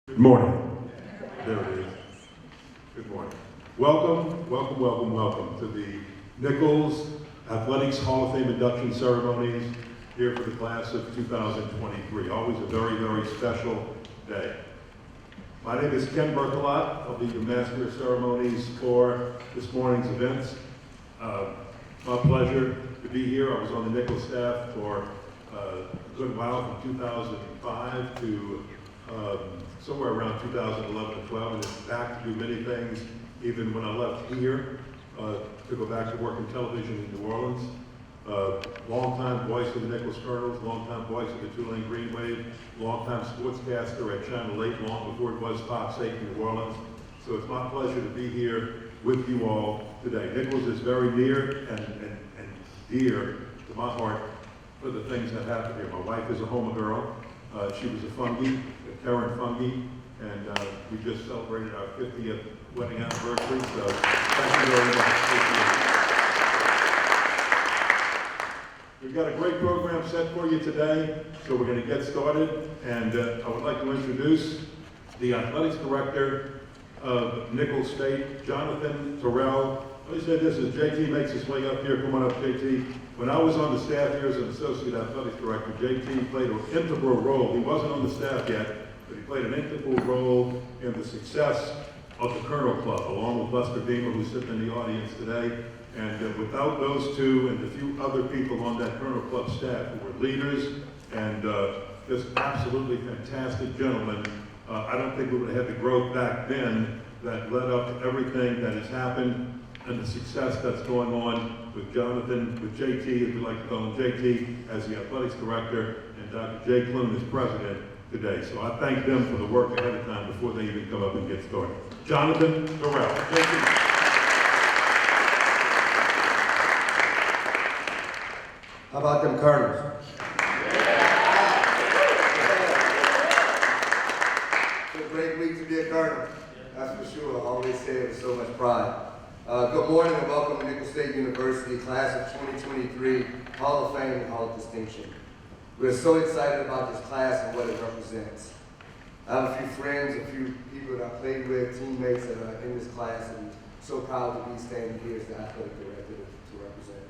Good morning. There it is. Good morning. Welcome to the Nicholls Athletics Hall of Fame induction ceremonies here for the class of 2023. Always a very, very special day. My name is Ken Berthelot. I'll be the master of ceremonies for this morning's events. My pleasure to be here. I was on the Nicholls staff for a good while, from 2005 to somewhere around 2011 and 12, and it's back to do many things, even when I left here to go back to work in television in New Orleans. Longtime voice of the Nicholls Colonels, longtime voice of the Tulane Green Wave, longtime sportscaster at Channel 8, long before it was Fox 8 in New Orleans. So it's my pleasure to be here with you all today. Nicholls is very near and dear to my heart for the things that happen here. My wife is a Homer girl. She was a Fungi, a Karen Fungi, and we just celebrated our 50th wedding anniversary, so thank you very much. We've got a great program set for you today, so we're going to get started, and I would like to introduce the athletics director of Nicholls State, Jonathan Terrell. Let me say this, as JT makes his way up here, come on up, JT. When I was on the staff here as an associate athletics director, JT played an integral role. He wasn't on the staff yet, but he played an integral role in the success of the Colonel Club, along with Lester Beamer, who's sitting in the audience today. And without those two and the few other people on that Colonel Club staff who were leaders and just absolutely fantastic gentlemen, I don't think we would have had the growth back then that led up to everything that has happened and the success that's going on with Jonathan, with JT, as we like to call him, JT as the athletics director, and Dr. Jay Clune as president today. So I thank them for the work ahead of time before they even come up and get started. Jonathan Terrell, JT. How about them Colonels? It's a great week to be a Colonel, that's for sure. I always say it with so much pride. Good morning and welcome to Nicholls State University, class of 2023, Hall of Fame and Hall of Distinction. We're so excited about this class and what it represents. I have a few friends, a few people that I played with, teammates that are in this class, and so proud to be standing here as the athletic director to represent.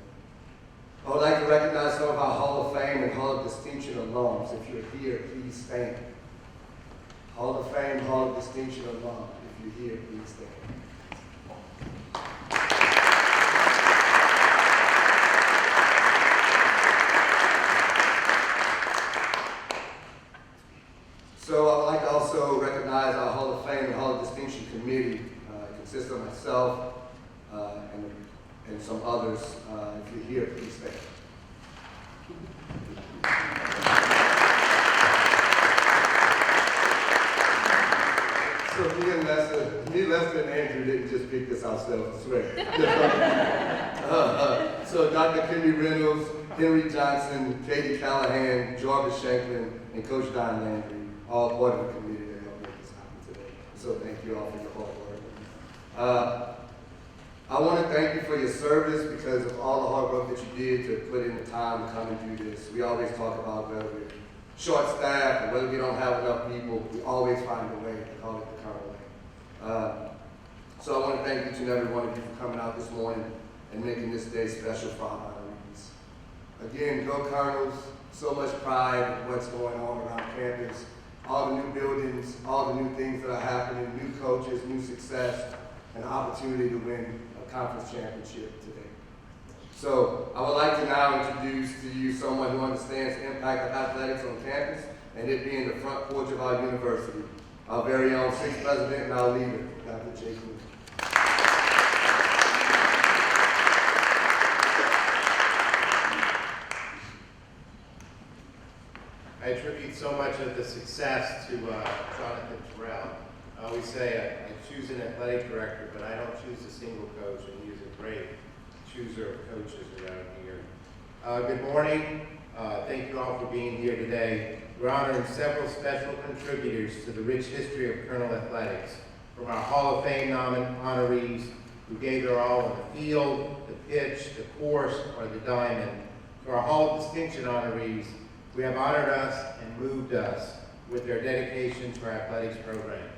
I would like to recognize some of our Hall of Fame and Hall of Distinction alums. If you're here, please stand. Hall of Fame, Hall of Distinction alum. If you're here, please stand. So I would like to also recognize our Hall of Fame and Hall of Distinction committee. It consists of myself and some others. If you're here, please stand. So me, Lester, and Andrew didn't just pick this ourselves, I swear. So Dr. Kenny Reynolds, Henry Johnson, Katie Callahan, Jarvis Shanklin, and Coach Don Landry, all part of the committee that helped make this happen today. So thank you all for your hard work. I want to thank you for your service because of all the hard work that you did to put in the time to come and do this. We always talk about whether we're short staffed or whether we don't have enough people, we always find a way to call it the Colonel way. So I want to thank each and every one of you for coming out this morning and making this day special for our honorees. Again, go Colonels, so much pride in what's going on around campus, all the new buildings, all the new things that are happening, new coaches, new success, and the opportunity to win a conference championship today. So I would like to now introduce to you someone who understands the impact of athletics on campus and it being the front porch of our university, our very own sixth president and our leader, Dr. Jay Clune. I attribute so much of the success to Jonathan Terrell. I always say I choose an athletic director, but I don't choose a single coach, and he is a great chooser of coaches around here. Good morning. Thank you all for being here today. We're honoring several special contributors to the rich history of Colonel Athletics, from our Hall of Fame honorees who gave their all on the field, the pitch, the course, or the diamond, to our Hall of Distinction honorees who have honored us and moved us with their dedication to our athletics program.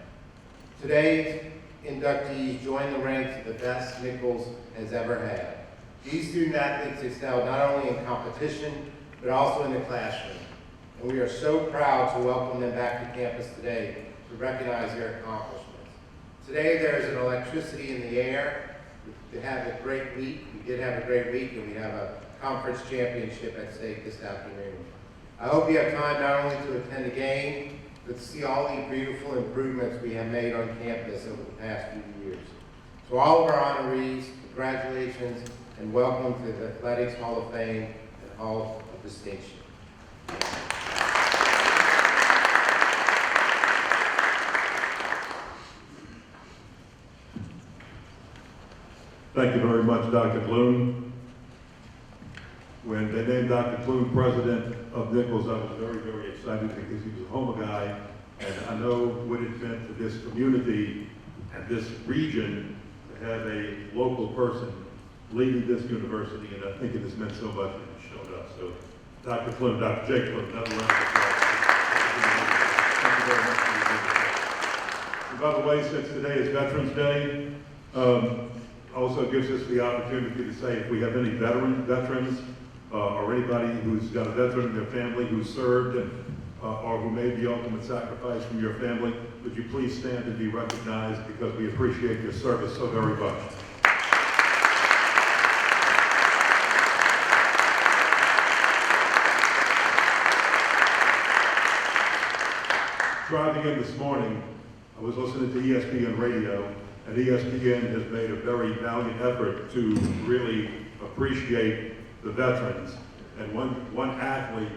Today's inductees join the ranks of the best Nicholls has ever had. These student athletes excel not only in competition, but also in the classroom. And we are so proud to welcome them back to campus today to recognize their accomplishments. Today there is an electricity in the air. We had a great week. We did have a great week, and we have a conference championship at stake this afternoon. I hope you have time not only to attend the game, but to see all the beautiful improvements we have made on campus over the past few years. To all of our honorees, congratulations and welcome to the Athletics Hall of Fame and Hall of Distinction. Thank you very much, Dr. Clune. When they named Dr. Clune president of Nicholls, I was very, very excited because he was a Houma guy, and I know what it meant to this community and this region to have a local person leading this university, and I think it has meant so much when he showed up. So, Dr. Clune, Dr. Jake Clune, another round of applause. Thank you very much for your leadership. And by the way, since today is Veterans Day, also gives us the opportunity to say if we have any veterans or anybody who's got a veteran in their family who served and, or who made the ultimate sacrifice from your family, would you please stand and be recognized because we appreciate your service so very much. Driving in this morning, I was listening to ESPN radio, and ESPN has made a very valiant effort to really appreciate the veterans. And one athlete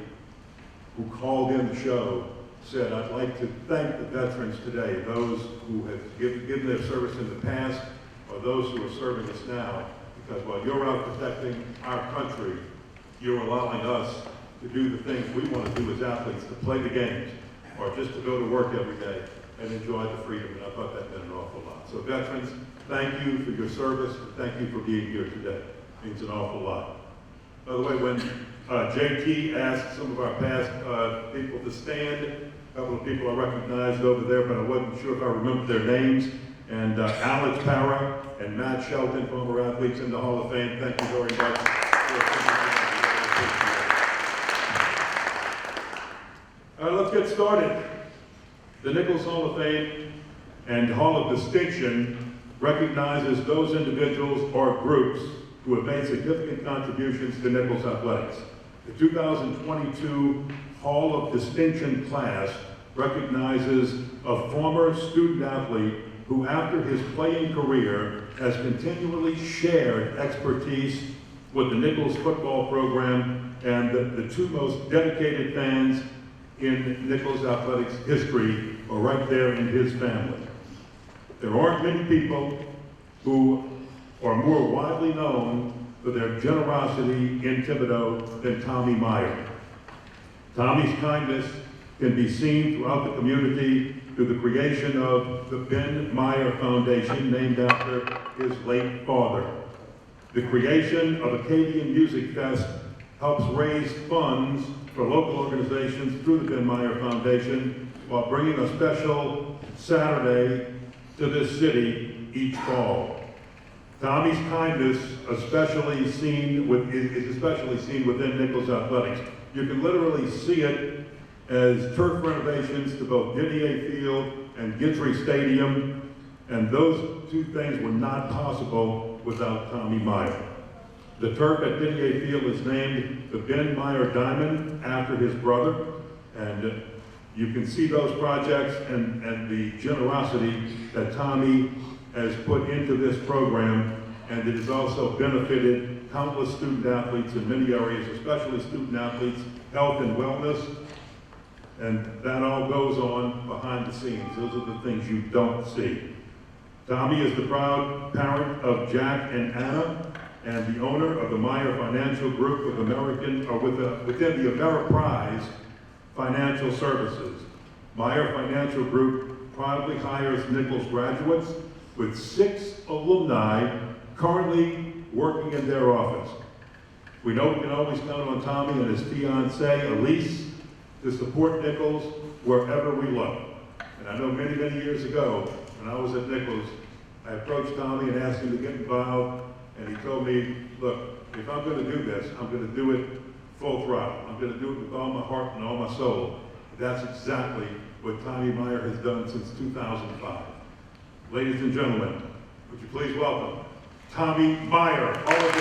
who called in the show said, I'd like to thank the veterans today, those who have given their service in the past or those who are serving us now, because while you're out protecting our country, you're allowing us to do the things we want to do as athletes, to play the games, or just to go to work every day and enjoy the freedom, and I thought that meant an awful lot. So veterans, thank you for your service, and thank you for being here today. It means an awful lot. By the way, when JT asked some of our past people to stand, a couple of people I recognized over there, but I wasn't sure if I remembered their names, and Alex Parra and Matt Shelton, former athletes in the Hall of Fame, thank you very much. All right, let's get started. The Nicholls Hall of Fame and Hall of Distinction recognizes those individuals or groups who have made significant contributions to Nicholls athletics. The 2022 Hall of Distinction class recognizes a former student athlete who, after his playing career, has continually shared expertise with the Nicholls football program and the two most dedicated fans in Nicholls athletics history are right there in his family. There aren't many people who are more widely known for their generosity in Thibodaux than Tommy Meyer. Tommy's kindness can be seen throughout the community through the creation of the Ben Meyer Foundation, named after his late father. The creation of Acadian Music Fest helps raise funds for local organizations through the Ben Meyer Foundation while bringing a special Saturday to this city each fall. Tommy's kindness is especially seen within Nicholls athletics. You can literally see it as turf renovations to both Didier Field and Guidry Stadium, and those two things were not possible without Tommy Meyer. The turf at Didier Field is named the Ben Meyer Diamond after his brother, and you can see those projects and the generosity that Tommy has put into this program, and it has also benefited countless student athletes in many areas, especially student athletes, health and wellness, and that all goes on behind the scenes. Those are the things you don't see. Tommy is the proud parent of Jack and Anna, and the owner of the Meyer Financial Group within the Ameriprise Financial Services. Meyer Financial Group proudly hires Nicholls graduates, with 6 alumni currently working in their office. We know we can always count on Tommy and his fiancée, Elise, to support Nicholls wherever we look. And I know many, many years ago, when I was at Nicholls, I approached Tommy and asked him to get involved, and he told me, look, if I'm going to do this, I'm going to do it full throttle. I'm going to do it with all my heart and all my soul. That's exactly what Tommy Meyer has done since 2005. Ladies and gentlemen, would you please welcome Tommy Meyer, all of the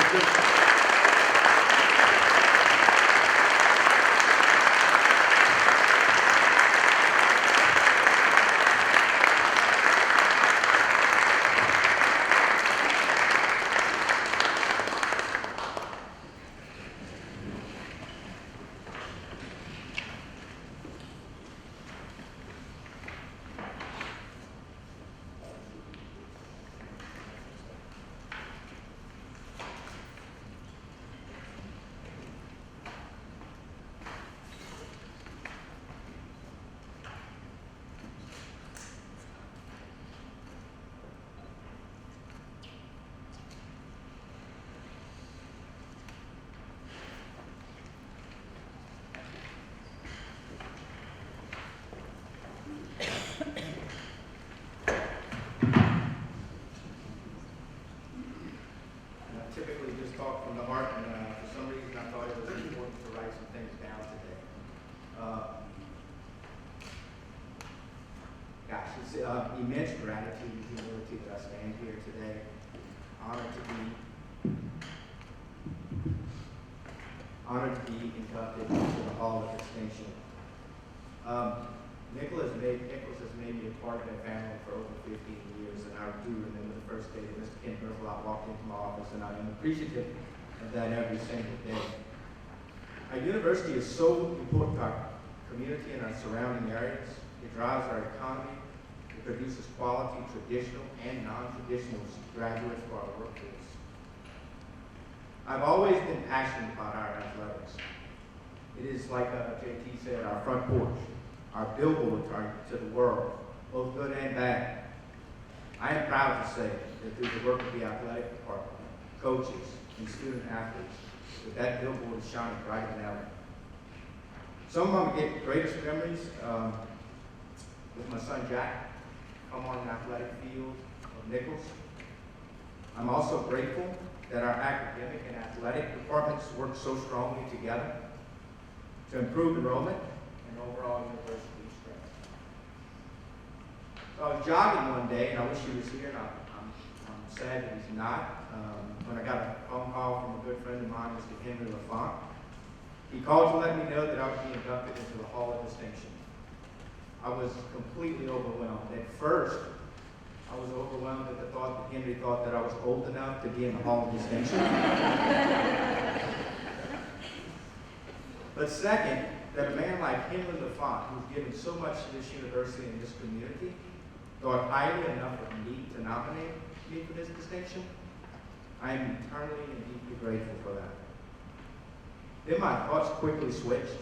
typically just talk from the heart, and for some reason I thought it was important to write some things down today. Gosh, it's immense gratitude and humility that I stand here today. Honored to be inducted into the Hall of Distinction. Nicholls has made me a part of that family for over 15 years, and I do remember the first day that Mr. Ken Berthelot walked into my office, and I am appreciative of that every single day. Our university is so important to our community and our surrounding areas. It drives our economy. It produces quality, traditional, and non-traditional graduates for our workforce. I've always been passionate about our athletics. It is, like JT said, our front porch, our billboard to the world, both good and bad. I am proud to say that through the work of the athletic department, coaches, and student athletes, that billboard is shining brighter than ever. Some of my greatest memories with my son Jack come on an athletic field of Nicholls. I'm also grateful that our academic and athletic departments work so strongly together to improve enrollment and overall university strength. So I was jogging one day, and I wish he was here, and I'm sad that he's not, when I got a phone call from a good friend of mine, Mr. Henry LaFont. He called to let me know that I would be inducted into the Hall of Distinction. I was completely overwhelmed. At first, I was overwhelmed at the thought that Henry thought that I was old enough to be in the Hall of Distinction. But second, that a man like Henry LaFont, who's given so much to this university and this community, thought highly enough of me to nominate me for this distinction. I am eternally and deeply grateful for that. Then my thoughts quickly switched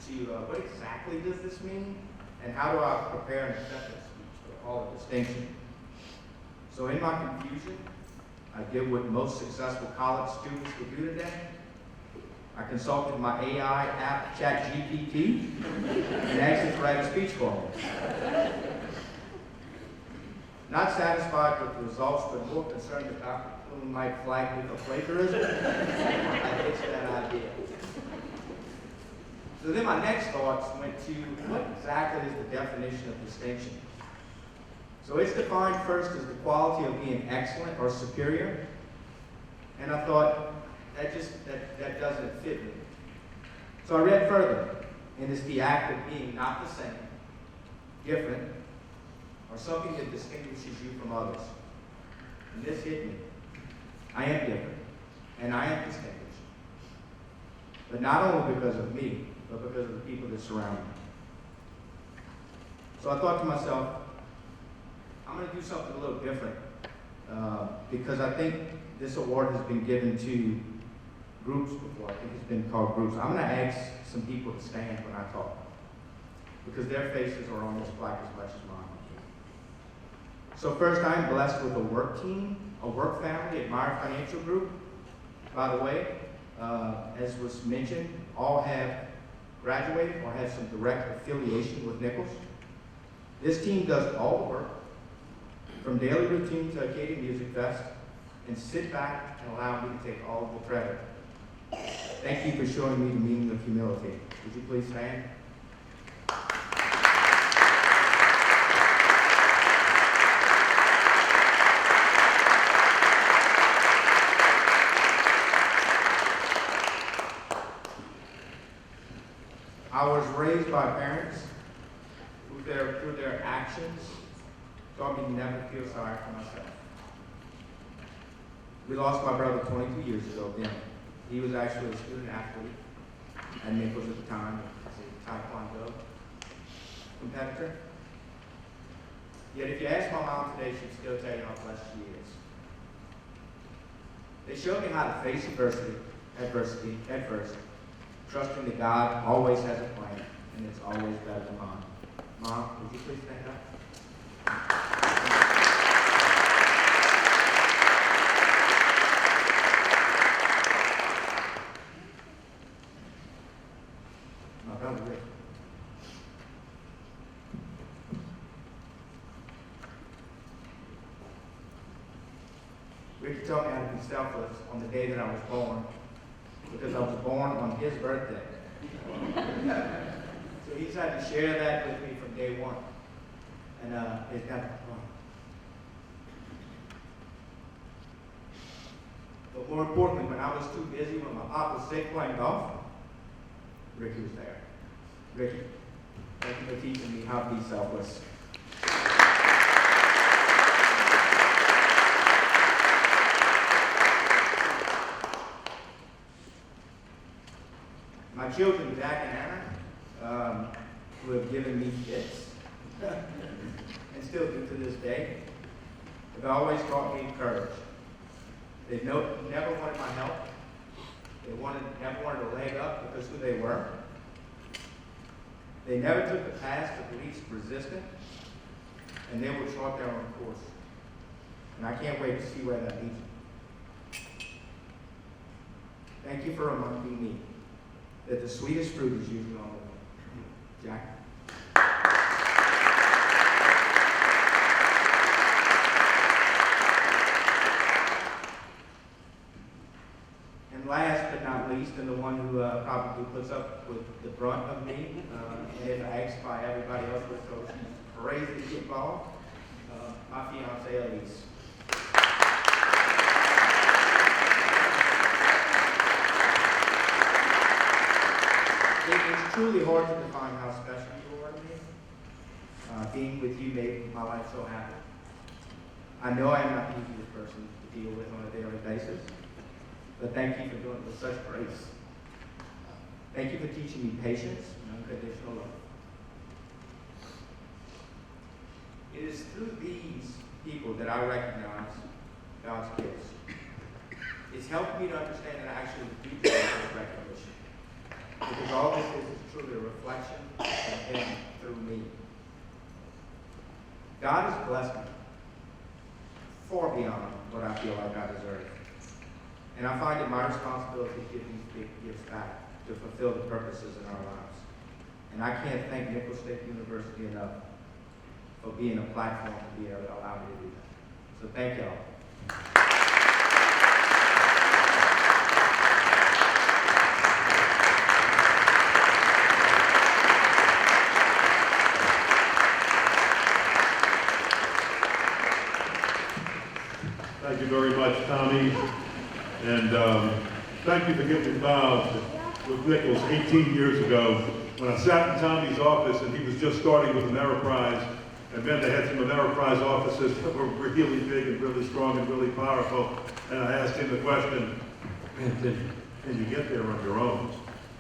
to what exactly does this mean, and how do I prepare an acceptance speech for the Hall of Distinction? So in my confusion, I did what most successful college students would do today. I consulted my AI app, ChatGPT, and asked it to write a speech for me. Not satisfied with the results, but more concerned that Dr. Plume might flag me for plagiarism, I ditched that idea. So then my next thoughts went to what exactly is the definition of distinction? So it's defined first as the quality of being excellent or superior. And I thought, that doesn't fit me. So I read further, and it's the act of being not the same, different, or something that distinguishes you from others. And this hit me. I am different, and I am distinguished. But not only because of me, but because of the people that surround me. So I thought to myself, I'm going to do something a little different because I think this award has been given to groups before. I think it's been called groups. I'm going to ask some people to stand when I talk because their faces are almost black as much as mine. So first, I'm blessed with a work team, a work family, Admire Financial Group. By the way, as was mentioned, all have graduated or has some direct affiliation with Nicholls. This team does all the work, from daily routine to Acadia Music Fest, and sit back and allow me to take all of the credit. Thank you for showing me the meaning of humility. Would you please stand? I was raised by parents who through their actions taught me to never feel sorry for myself. We lost my brother 22 years ago then. He was actually a student athlete at Nicholls at the time, as a taekwondo competitor. Yet if you ask my mom today, she'd still tell you how blessed she is. They showed me how to face adversity at first, trusting that God always has a plan, and it's always better than mine. Mom, would you please stand up? My brother Rick. Ricky taught me how to be selfless on the day that I was born, because I was born on his birthday. So he's had to share that with me from day one. And it's got fun. But more importantly, when I was too busy, when my pop was sick playing golf, Ricky was there. Ricky, thank you for teaching me how to be selfless. My children, Jack and Anna, who have given me fits, and still do to this day, have always taught me courage. They've never wanted my help. They never wanted a leg up because who they were. They never took the path of least resistance, and they will chart their own course. And I can't wait to see where that leads them. Thank you for reminding me that the sweetest fruit is usually on the way. Jack? And last but not least, and the one who probably puts up with the brunt of me, and if asked by everybody else with coach, she's crazy to get involved, my fiance Elise. It's truly hard to define how special you are to me. Being with you made my life so happy. I know I am not the easiest person to deal with on a daily basis, but thank you for doing it with such grace. Thank you for teaching me patience and unconditional love. It is through these people that I recognize God's gifts. It's helped me to understand that I actually do deserve recognition. Because all this is truly a reflection of Him through me. God has blessed me far beyond what I feel like I deserve. And I find it my responsibility to give these big gifts back to fulfill the purposes in our lives. And I can't thank Nicholls State University enough for being a platform to be able to allow me to do that. So thank y'all. Thank you very much, Tommy. And thank you for getting involved with Nicholls 18 years ago when I sat in Tommy's office and he was just starting with Ameriprise. And then they had some Ameriprise offices that were really big and really strong and really powerful. And I asked him the question, can you get there on your own?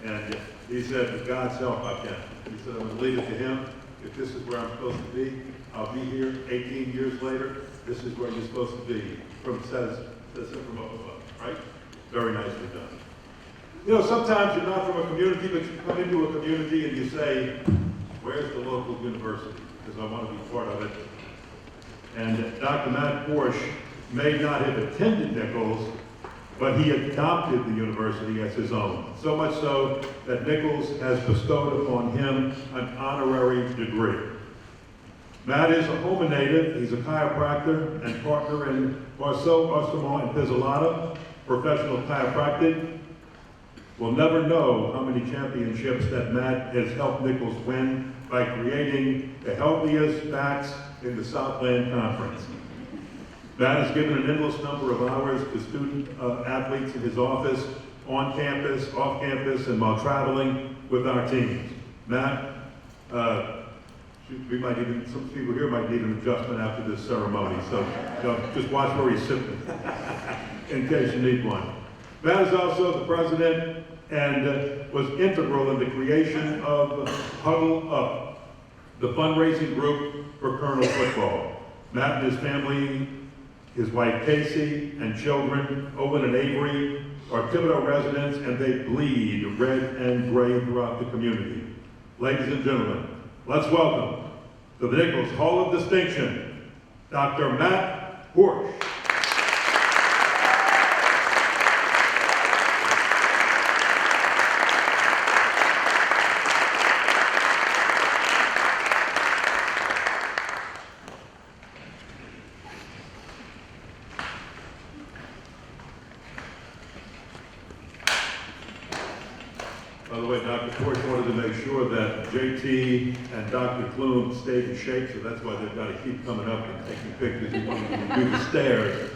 And he said, with God's help, I can. He said, I'm going to leave it to Him. If this is where I'm supposed to be, I'll be here 18 years later. This is where you're supposed to be. Says it from up above, right? Very nicely done. You know, sometimes you're not from a community, but you come into a community and you say, where's the local university? Because I want to be part of it. And Dr. Matt Porsche may not have attended Nicholls, but he adopted the university as his own, so much so that Nicholls has bestowed upon him an honorary degree. Matt is a Houma native. He's a chiropractor and partner in Marceau, Arsemont, and Pizzolata, professional chiropractic. We'll never know how many championships that Matt has helped Nicholls win by creating the healthiest backs in the Southland Conference. Matt has given an endless number of hours to student athletes in his office, on campus, off campus, and while traveling with our teams. Matt, we might even, some people here might need an adjustment after this ceremony, so just watch where he's sitting in case you need one. Matt is also the president and was integral in the creation of Huddle Up, the fundraising group for Colonel football. Matt and his family, his wife Casey, and children, Owen and Avery, are Thibodeau residents, and they bleed red and gray throughout the community. Ladies and gentlemen, let's welcome to the Nicholls Hall of Distinction, Dr. Matt Horsch. By the way, Dr. Horsch wanted to make sure that JT and Dr. Klum stayed in shape, so that's why they've got to keep coming up and taking pictures. He wanted them to do the stairs.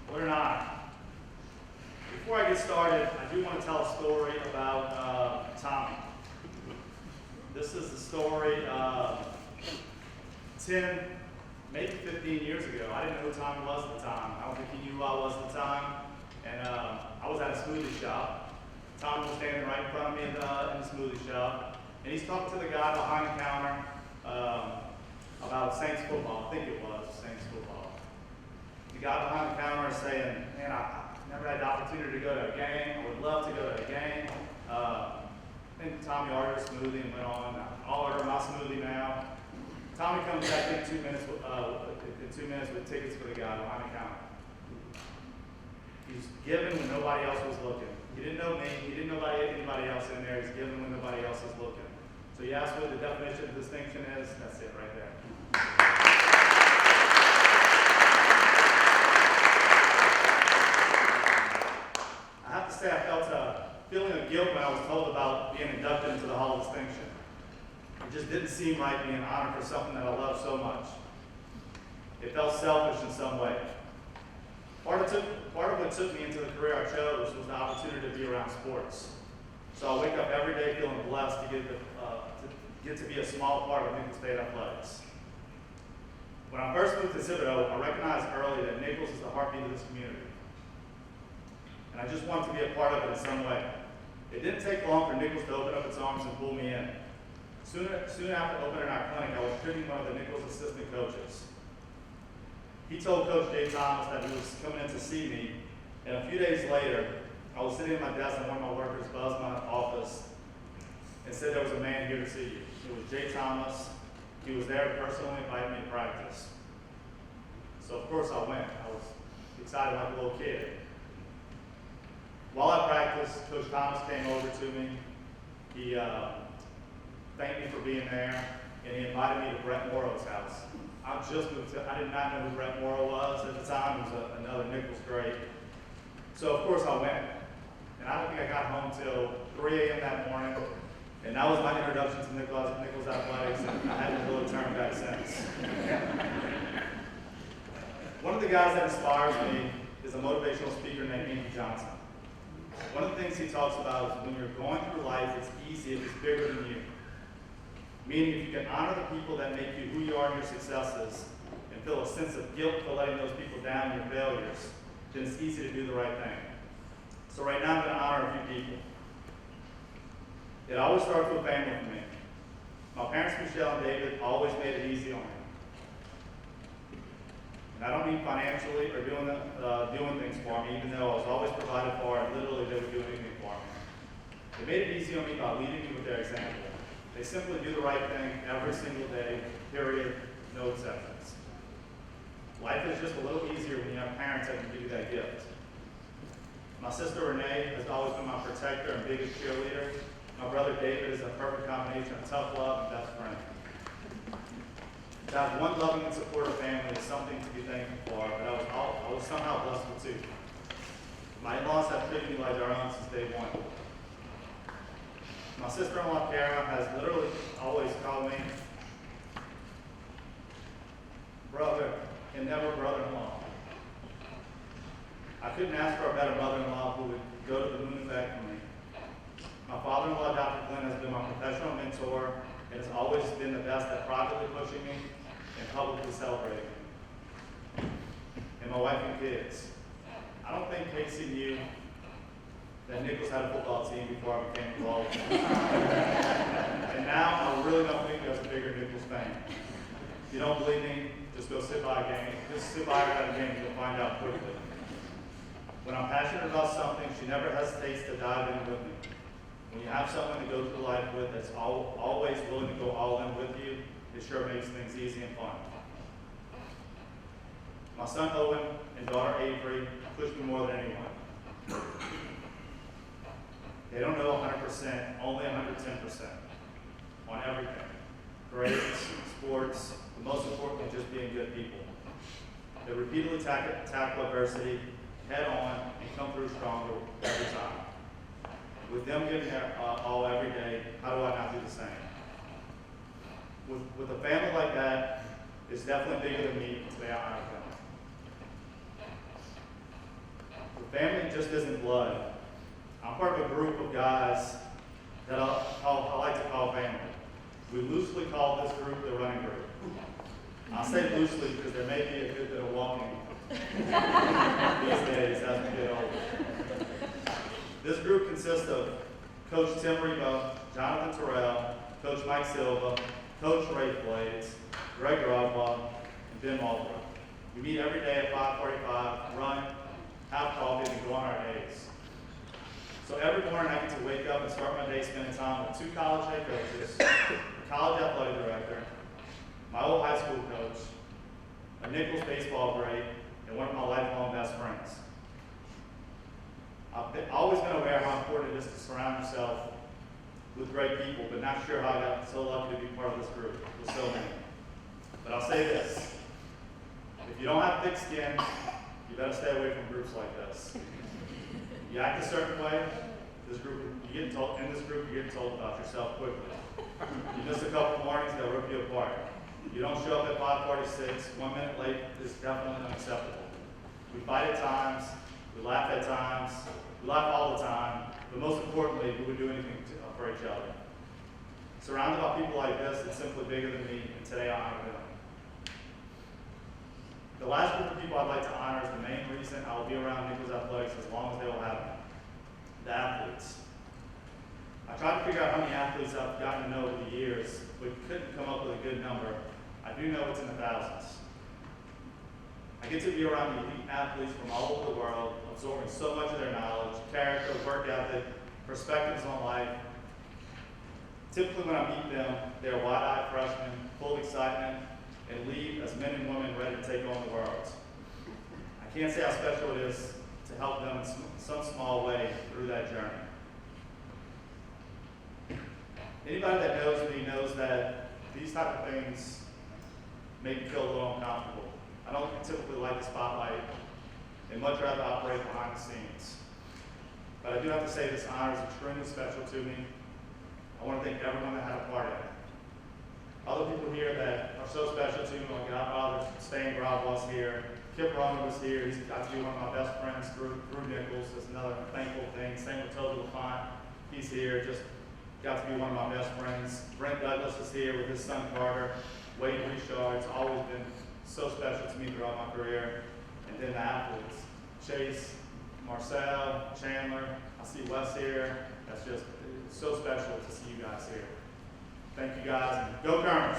What an honor. Before I get started, I do want to tell a story about Tommy. This is the story of 10, maybe 15 years ago. I didn't know who Tommy was at the time. I don't think he knew who I was at the time. And I was at a smoothie shop. Tommy was standing right in front of me in the smoothie shop. And he's talking to the guy behind the counter about Saints football. I think it was Saints football. The guy behind the counter is saying, man, I never had the opportunity to go to a game. I would love to go to a game. And Tommy ordered a smoothie and went on. I'll order my smoothie now. Tommy comes back in 2 minutes with tickets for the guy behind the counter. He's giving when nobody else was looking. He didn't know me. He didn't know anybody else in there. He's giving when nobody else is looking. So you ask what the definition of distinction is? That's it right there. I have to say I felt a feeling of guilt when I was told about being inducted into the Hall of Distinction. It just didn't seem right being honored for something that I love so much. It felt selfish in some way. Part of what took me into the career I chose was the opportunity to be around sports. So I wake up every day feeling blessed to get to be a small part of Nicholls State athletics. When I first moved to Thibodeau, I recognized early that Nicholls is the heartbeat of this community. And I just wanted to be a part of it in some way. It didn't take long for Nicholls to open up its arms and pull me in. Soon after opening our clinic, I was treating one of the Nicholls assistant coaches. He told Coach Jay Thomas that he was coming in to see me, and a few days later, I was sitting at my desk and one of my workers buzzed my office and said there was a man here to see you. It was Jay Thomas. He was there to personally invite me to practice. So of course I went. I was excited like a little kid. While I practiced, Coach Thomas came over to me. He thanked me for being there, and he invited me to Brett Morrow's house. I just moved to, I did not know who Brett Morrow was at the time. He was another Nicholls great. So of course I went. And I don't think I got home till 3 a.m. that morning. And that was my introduction to Nicholls athletics, and I haven't really turned back since. One of the guys that inspires me is a motivational speaker named Andy Johnson. One of the things he talks about is when you're going through life, it's easy if it's bigger than you. Meaning if you can honor the people that make you who you are in your successes and feel a sense of guilt for letting those people down in your failures, then it's easy to do the right thing. So right now I'm going to honor a few people. It always starts with family for me. My parents, Michelle and David, always made it easy on me. And I don't mean financially or doing things for me, even though I was always provided for and literally they would do anything for me. They made it easy on me by leading me with their example. They simply do the right thing every single day, period, no exceptions. Life is just a little easier when you have parents that can give you that gift. My sister Renee has always been my protector and biggest cheerleader. My brother David is a perfect combination of tough love and best friend. To have one loving and supportive family is something to be thankful for, but I was somehow blessed with two. My in-laws have treated me like their own since day one. My sister-in-law Kara has literally always called me brother and never brother-in-law. I couldn't ask for a better mother-in-law who would go to the moon and back for me. My father-in-law, Dr. Glenn, has been my professional mentor and has always been the best at privately pushing me and publicly celebrating me. And my wife and kids. I don't think Casey knew that Nicholls had a football team before I became involved. And now I really don't think there's a bigger Nicholls fan. If you don't believe me, just go sit by a game. Just sit by her at a game and you'll find out quickly. When I'm passionate about something, she never hesitates to dive in with me. When you have someone to go through life with that's always willing to go all in with you, it sure makes things easy and fun. My son Owen and daughter Avery push me more than anyone. They don't know 100%, only 110% on everything. Grades, sports, but most importantly, just being good people. They repeatedly tackle adversity head on and come through stronger every time. With them giving their all every day, how do I not do the same? With a family like that, it's definitely bigger than me, and today I honor them. The family just isn't blood. I'm part of a group of guys that I like to call family. We loosely call this group the running group. I say loosely because there may be a good bit of walking these days as we get older. This group consists of Coach Tim Rebo, Jonathan Terrell, Coach Mike Silva, Coach Ray Blades, Greg Rodwell, and Ben Marlborough. We meet every day at 5:45, run, have coffee, and go on our days. So every morning I get to wake up and start my day spending time with two college head coaches, a college athletic director, my old high school coach, a Nicholls baseball great, and one of my lifelong best friends. I've always been aware how important it is to surround yourself with great people, but not sure how I got so lucky to be part of this group with so many. But I'll say this, if you don't have thick skin, you better stay away from groups like this. You act a certain way, in this group, you're getting told about yourself quickly. You miss a couple mornings, they'll rip you apart. You don't show up at 5:46, 1 minute late is definitely unacceptable. We fight at times, we laugh at times, we laugh all the time, but most importantly, we would do anything for each other. Surrounded by people like this, it's simply bigger than me, and today I honor them. The last group of people I'd like to honor is the main reason I will be around Nicholls Athletics as long as they will have me, the athletes. I tried to figure out how many athletes I've gotten to know over the years, but couldn't come up with a good number. I do know it's in the thousands. I get to be around elite athletes from all over the world, absorbing so much of their knowledge, character, work ethic, perspectives on life. Typically when I meet them, they're wide-eyed freshmen, full of excitement, and leave as men and women ready to take on the world. I can't say how special it is to help them in some small way through that journey. Anybody that knows me knows that these type of things make me feel a little uncomfortable. I don't typically like the spotlight and much rather operate behind the scenes. But I do have to say this honor is extremely special to me. I want to thank everyone that had a part in it. Other people here that are so special to me, my godfather, Stan Grodwell's here, Kip Roman was here, he's got to be one of my best friends through Nicholls. That's another thankful thing. Same with Toby LaFont, he's here, just got to be one of my best friends. Brent Douglas is here with his son Carter. Wade Richard, it's always been so special to me throughout my career. And then the athletes, Chase, Marcel, Chandler, I see Wes here. That's just so special to see you guys here. Thank you guys. Go Colonels.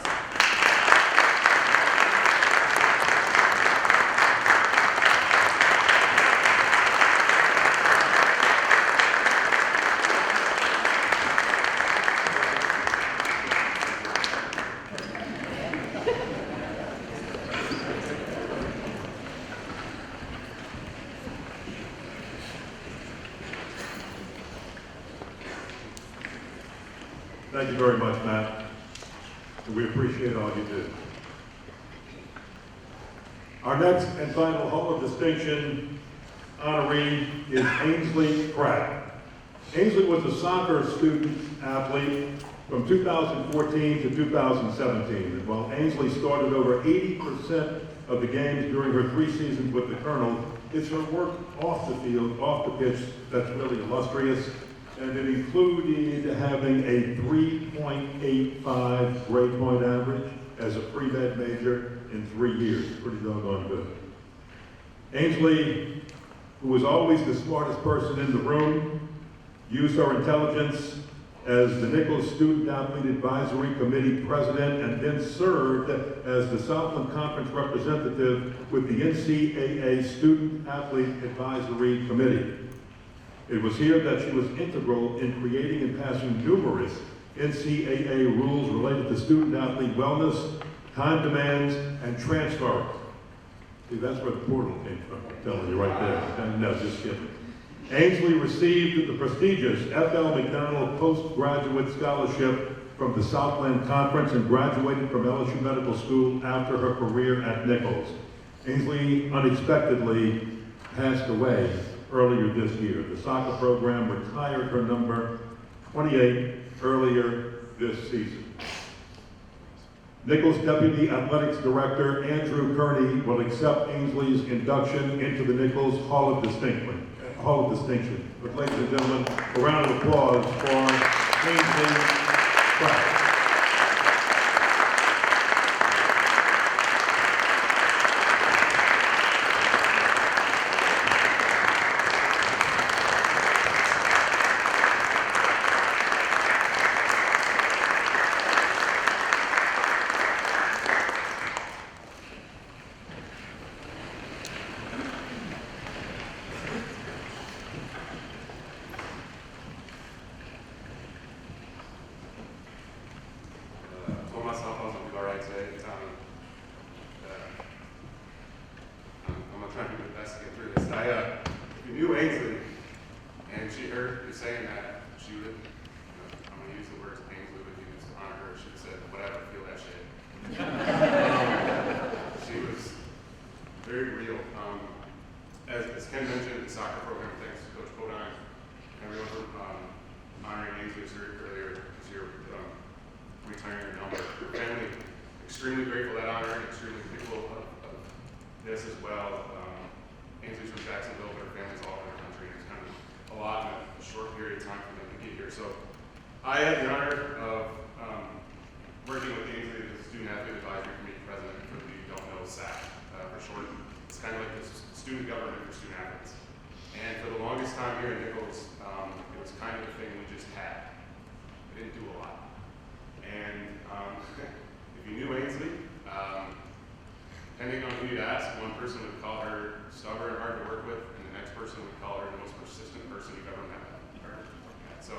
Thank you very much, Matt. And we appreciate all you do. Our next and final Hall of Distinction honoree is Ainsley Pratt. Ainsley was a soccer student athlete from 2014 to 2017. And while Ainsley started over 80% of the games during her 3 seasons with the Colonel, it's her work off the field, off the pitch, that's really illustrious. And it included having a 3.85 grade point average as a pre-med major in 3 years. Pretty doggone good. Ainsley, who was always the smartest person in the room, used her intelligence as the Nicholls Student Athlete Advisory Committee President and then served as the Southland Conference representative with the NCAA Student Athlete Advisory Committee. It was here that she was integral in creating and passing numerous NCAA rules related to student-athlete wellness, time demands, and transfer. See, that's where the portal came from, I'm telling you right there. No, just kidding. Ainsley received the prestigious F.L. McDonald Postgraduate Scholarship from the Southland Conference and graduated from LSU Medical School after her career at Nicholls. Ainsley unexpectedly passed away earlier this year. The soccer program retired her number 28 earlier this season. Nicholls Deputy Athletics Director Andrew Kearney will accept Ainsley's induction into the Nicholls Hall of Distinction. But ladies and gentlemen, a round of applause for Ainsley Pratt. Told myself I was going to do all right today. I'm going to try to do the best to get through this. If you knew Ainsley and she heard you saying that, she would, I'm going to use the words Ainsley would use to honor her. She would have said, whatever, feel that shit. She was very real. As Ken mentioned, the soccer program, thanks to Coach Bodine, everyone for honoring Ainsley earlier this year. Retiring your number. Your family, extremely grateful that honor and extremely grateful of this as well. Ainsley's from Jacksonville, but her family's all over the country. It's kind of a lot in a short period of time for them to get here. So I had the honor of working with Ainsley as the Student Athlete Advisory Committee President for the you don't know SAC for short. It's kind of like this student government for student athletes. And for the longest time here at Nicholls, it was kind of the thing we just had. We didn't do a lot. And if you knew Ainsley, depending on who you'd ask, one person would call her stubborn and hard to work with, and the next person would call her the most persistent person you've ever met. So,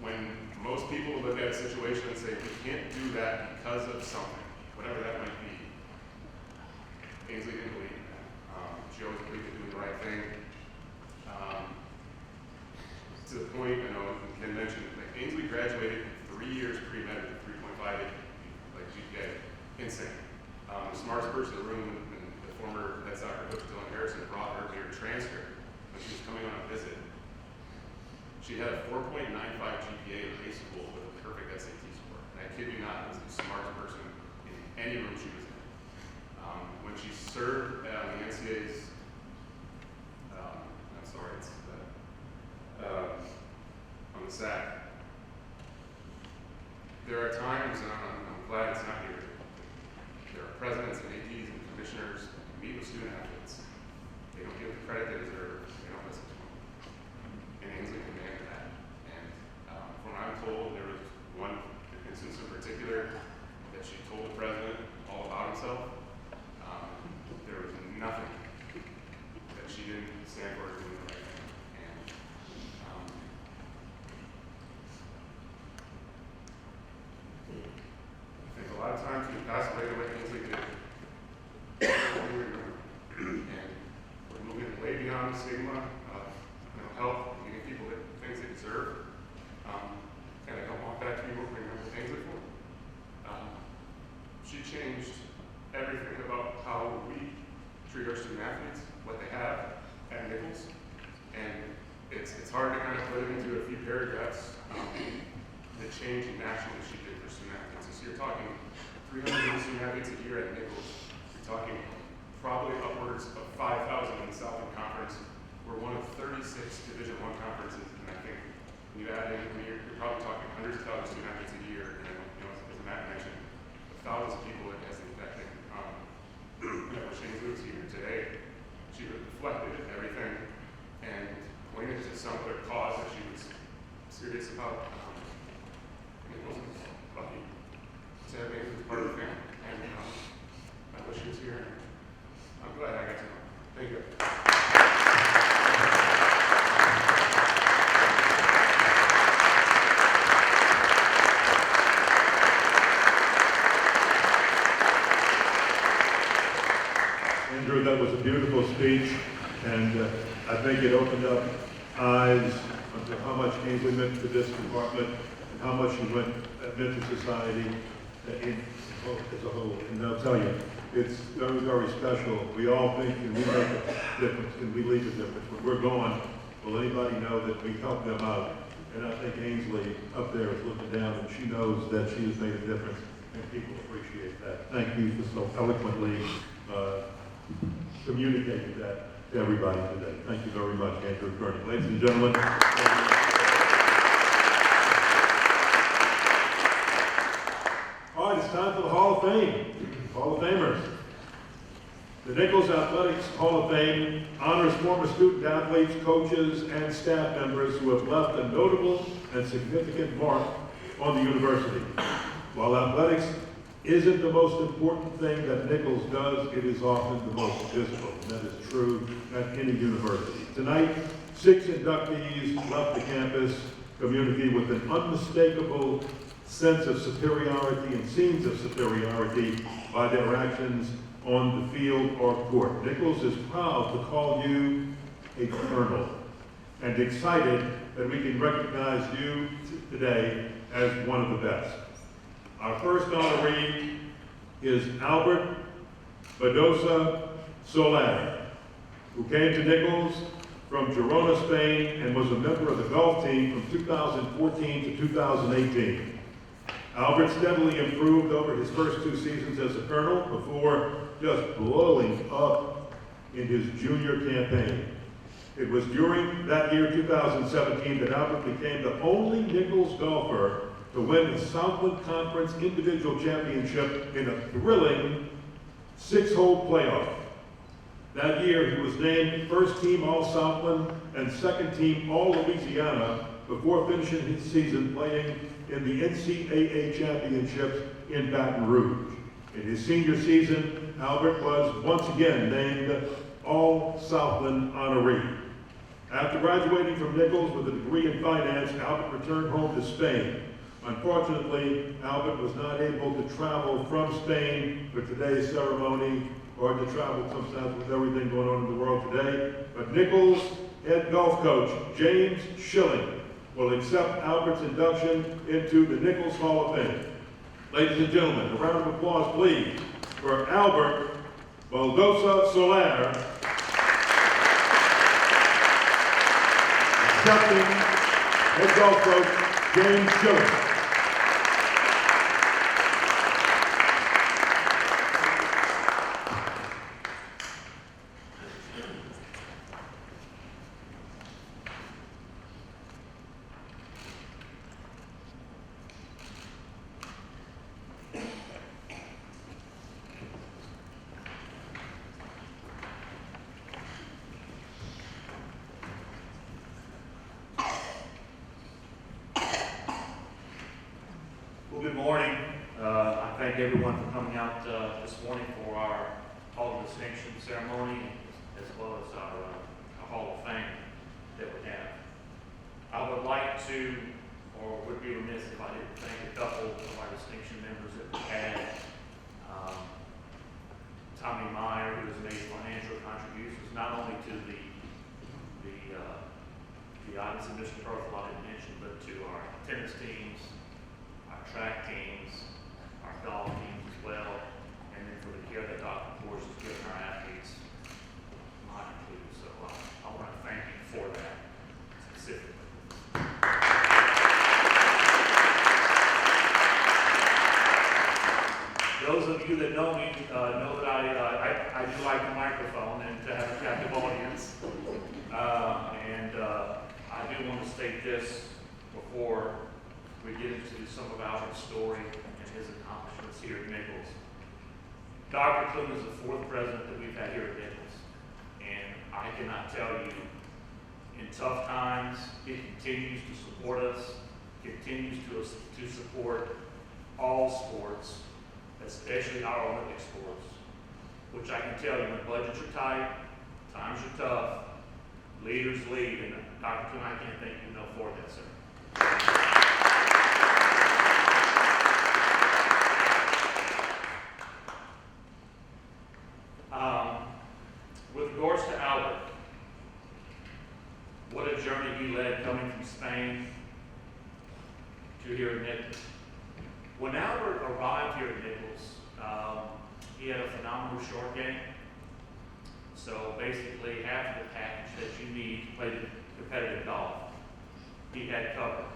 when most people look at a situation and say, we can't do that because of something, whatever that might be, Ainsley didn't believe in that. She always believed in doing the right thing. To the point, I know Ken mentioned, like Ainsley graduated 3 years pre-med with 3.5 like GPA. Insane. The smartest person in the room, and the former head soccer coach Dylan Harrison brought her to her transcript when she was coming on a visit. She had a 4.95 GPA in high school with a perfect SAT score. And I kid you not, was the smartest person in any room she was in. When she served the NCAA's, I'm sorry, it's on the SAC. There are times, and I'm glad it's not here, there are presidents and ADs and commissioners who meet with student athletes. They don't give the credit they deserve, they don't listen to them. And Ainsley commanded that. And for down the stigma of mental health, giving people the things they deserve. And I don't want that to be what we remember things for. She changed everything about how we treat our student athletes, what they have at Nicholls. And it's hard to kind of put it into a few paragraphs, the change nationally she did for student athletes. So you're talking 300 student athletes a year at Nicholls. You're talking probably upwards of 5,000 in the Southern Conference. We're one of 36 Division I conferences, and I think when you add in, you're probably talking hundreds of thousands of student athletes a year, and as Matt mentioned, thousands of people it has impacted. Whenever Shane was here today, she reflected everything and pointed to some other cause that she was serious about. It wasn't lucky to have me as part of the family, and I wish she was here. I'm glad I got to know her. Thank you. Andrew, that was a beautiful speech, and I think it opened up eyes onto how much Ainsley meant to this department and how much he meant to society as a whole. And I'll tell you, it's very, very special. We all think, and we make a difference, and we leave a difference. When we're gone, will anybody know that we helped them out? And I think Ainsley up there is looking down, and she knows that she has made a difference, and people appreciate that. Thank you for so eloquently communicating that to everybody today. Thank you very much, Andrew Kearney. Ladies and gentlemen. All right, it's time for the Hall of Fame. Hall of Famers. The Nicholls Athletics Hall of Fame honors former student athletes, coaches, and staff members who have left a notable and significant mark on the university. While athletics isn't the most important thing that Nicholls does, it is often the most visible. That is true at any university. Tonight, 6 inductees left the campus community with an unmistakable sense of superiority and scenes of superiority by their actions on the field or court. Nicholls is proud to call you a colonel and excited that we can recognize you today as one of the best. Our first honoree is Albert Badosa Soler, who came to Nicholls from Girona, Spain, and was a member of the golf team from 2014 to 2018. Albert steadily improved over his first 2 seasons as a colonel before just blowing up in his junior campaign. It was during that year, 2017, that Albert became the only Nicholls golfer to win the Southland Conference Individual Championship in a thrilling 6-hole playoff. That year, he was named first team All-Southland and second team All-Louisiana before finishing his season playing in the NCAA Championships in Baton Rouge. In his senior season, Albert was once again named All-Southland honoree. After graduating from Nicholls with a degree in finance, Albert returned home to Spain. Unfortunately, Albert was not able to travel from Spain for today's ceremony or to travel sometimes with everything going on in the world today. But Nicholls head golf coach James Schilling will accept Albert's induction into the Nicholls Hall of Fame. Ladies and gentlemen, a round of applause, please, for Albert Badosa Soler, accepting head golf coach James Schilling. Well, good morning. I thank everyone for coming out this morning for our Hall of Distinction ceremony, as well as our Hall of Fame that we have. I would like to, or would be remiss if I didn't thank a couple of our distinction members that we had. Tommy Meyer, who has made financial contributions not only to the the items that Mr. Berthelot already mentioned, but to our tennis teams, our track teams, our golf teams as well, and then for the care that Dr. Force has given our athletes, mine included. So I want to thank you for that specifically. Those of you that know me know that I do like the microphone and to have a captive audience. I do want to state this before we get into some of Albert's story and his accomplishments here at Nicholls. Dr. Clune is the fourth president that we've had here at Nicholls, and I cannot tell you, in tough times, he continues to support us, continues to support all sports, especially our Olympic sports, which I can tell you when budgets are tight, times are tough, leaders lead, and Dr. Clune, I can't thank you enough for that, sir. With regards to Albert, what a journey he led coming from Spain to here at Nicholls. When Albert arrived here at Nicholls, he had a phenomenal short game. So basically, half of the package that you need to play competitive golf, he had covered.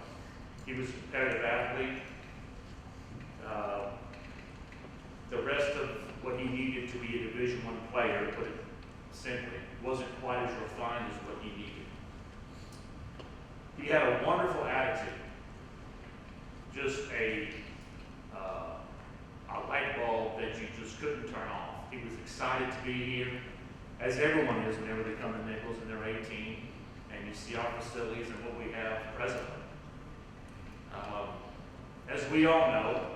He was a competitive athlete. The rest of what he needed to be a Division I player, to put it simply, wasn't quite as refined as what he needed. He had a wonderful attitude, just a light bulb that you just couldn't turn off. He was excited to be here, as everyone is whenever they come to Nicholls and they're 18, and you see our facilities and what we have presently. As we all know,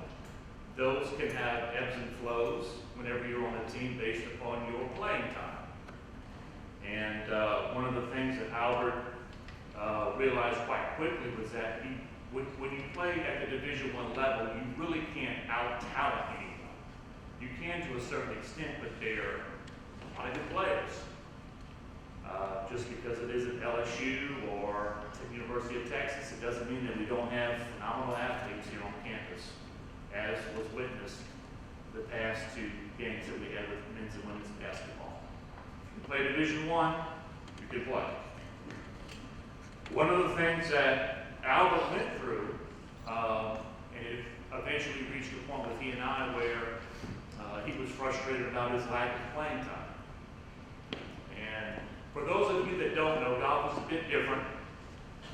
those can have ebbs and flows whenever you're on a team based upon your playing time. And one of the things that Albert realized quite quickly was that when you play at the Division I level, you really can't out-talent anyone. You can to a certain extent, but they're a lot of good players. Just because it isn't LSU or the University of Texas, it doesn't mean that we don't have phenomenal athletes here on campus, as was witnessed the past two games that we had with men's and women's basketball. If you play Division I, you can play. One of the things that Albert went through, and it eventually reached a point with he and I where he was frustrated about his lack of playing time. And for those of you that don't know, golf is a bit different.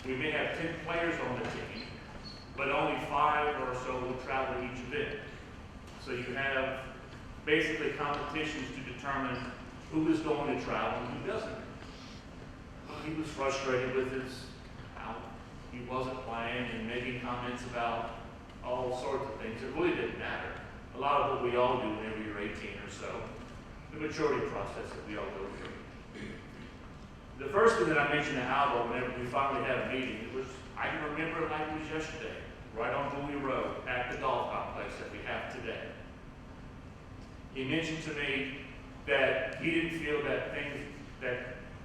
We may have 10 players on the team, but only 5 or so will travel each event. So you have basically competitions to determine who is going to travel and who doesn't. He was frustrated with how he wasn't playing and making comments about all sorts of things. It really didn't matter. A lot of what we all do whenever you're 18 or so, the maturity process that we all go through. The first thing that I mentioned to Albert whenever we finally had a meeting, I can remember it like it was yesterday, right on Bowie Road at the golf complex that we have today. He mentioned to me that he didn't feel that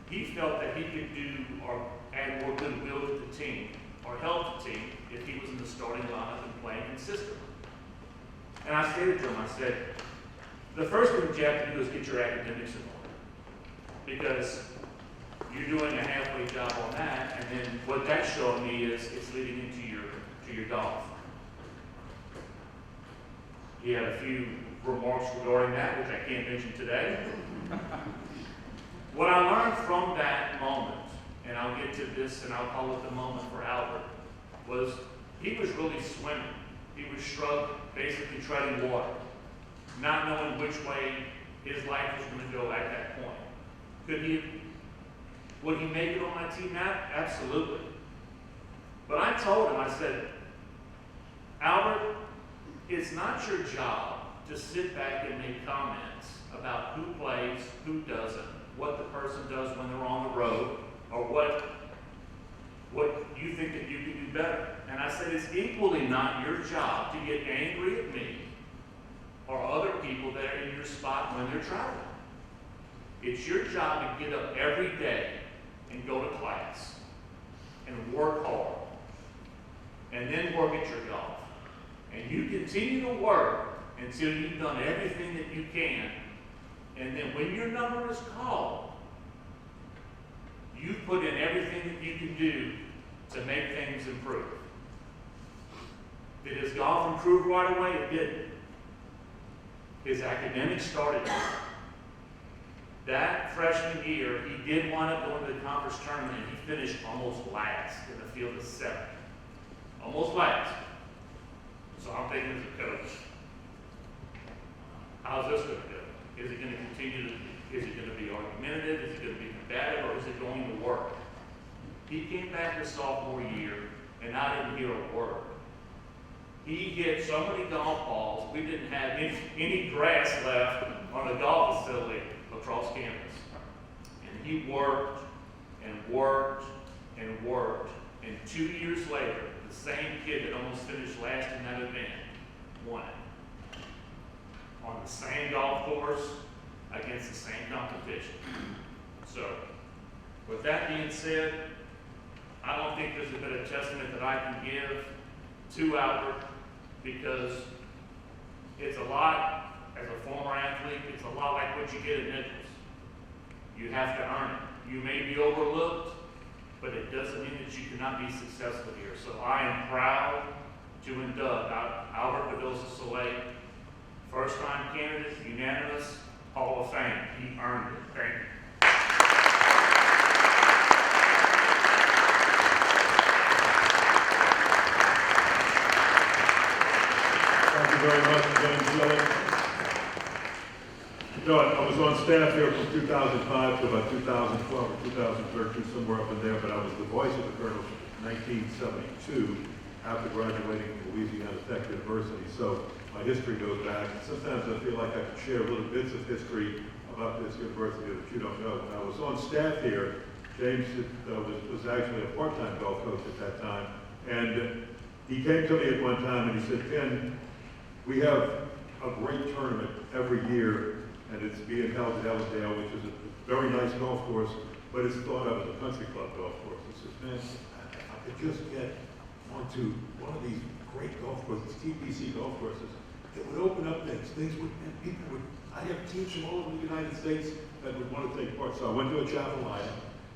he felt that he could do or add more goodwill to the team or help the team if he was in the starting lineup and playing consistently. And I stated to him, I said, the first thing that you have to do is get your academics in order. Because you're doing a halfway job on that, and then what that's showing me is it's leading into your golf. He had a few remarks regarding that, which I can't mention today. What I learned from that moment, and I'll get to this and I'll call it the moment for Albert, was he was really swimming. He was basically treading water, not knowing which way his life was going to go at that point. Would he make it on my team now? Absolutely. But I told him, I said, Albert, it's not your job to sit back and make comments about who plays, who doesn't, what the person does when they're on the road, or what you think that you can do better. And I said, it's equally not your job to get angry at me or other people that are in your spot when they're traveling. It's your job to get up every day and go to class. continue to work until you've done everything that you can. And then when your number is called, you put in everything that you can do to make things improve. Did his golf improve right away? It didn't. His academics started. That freshman year, he did wind up going to the conference tournament, and he finished almost last in the field of 7. Almost last. So I'm thinking as a coach, how's this going to go? Is it going to continue to, is it going to be argumentative? Is it going to be combative? Or is it going to work? He came back his sophomore year, and I didn't hear a word. He hit so many golf balls, we didn't have any grass left on the golf facility across campus. And he worked and worked and worked, and 2 years later, the same kid that almost finished last in that event won it. On the same golf course, against the same competition. So, with that being said, I don't think there's a better testament that I can give to Albert, because it's a lot, as a former athlete, it's a lot like what you get at Nicholls. You have to earn it. You may be overlooked, but it doesn't mean that you cannot be successful here. So I am proud to induct Albert Bedosa-Soleil, first-time candidate, unanimous, Hall of Fame. He earned it. Thank you. Thank you very much, James Shelley. You know, I was on staff here from 2005 to about 2012 or 2013, somewhere up in there, but I was the voice of the Colonels in 1972 after graduating from Louisiana Tech University. So my history goes back. Sometimes I feel like I can share little bits of history about this university that you don't know. When I was on staff here, James was actually a part-time golf coach at that time, and he came to me at one time and he said, "Ken, we have a great tournament every year, and it's being held at Ellendale, which is a very nice golf course, but it's thought of as a country club golf course." He says, "Man, if I could just get onto one of these great golf courses, TPC golf courses, it would open up things. And people would, I have teams from all over the United States that would want to take part." So I went to a Chapelaya,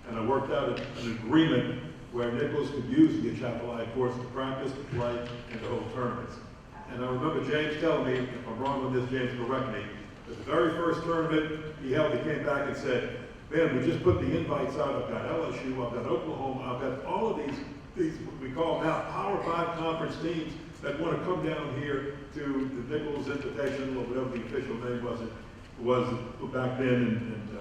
and I worked out an agreement where Nicholls could use the Chapelaya course to practice, to play, and to hold tournaments. And I remember James telling me, if I'm wrong on this, James, correct me, that the very first tournament he held, he came back and said, "Man, we just put the invites out. I've got LSU, I've got Oklahoma, I've got all of these what we call now Power 5 conference teams that want to come down here to the Nicholls Invitational, or whatever the official name was back then, and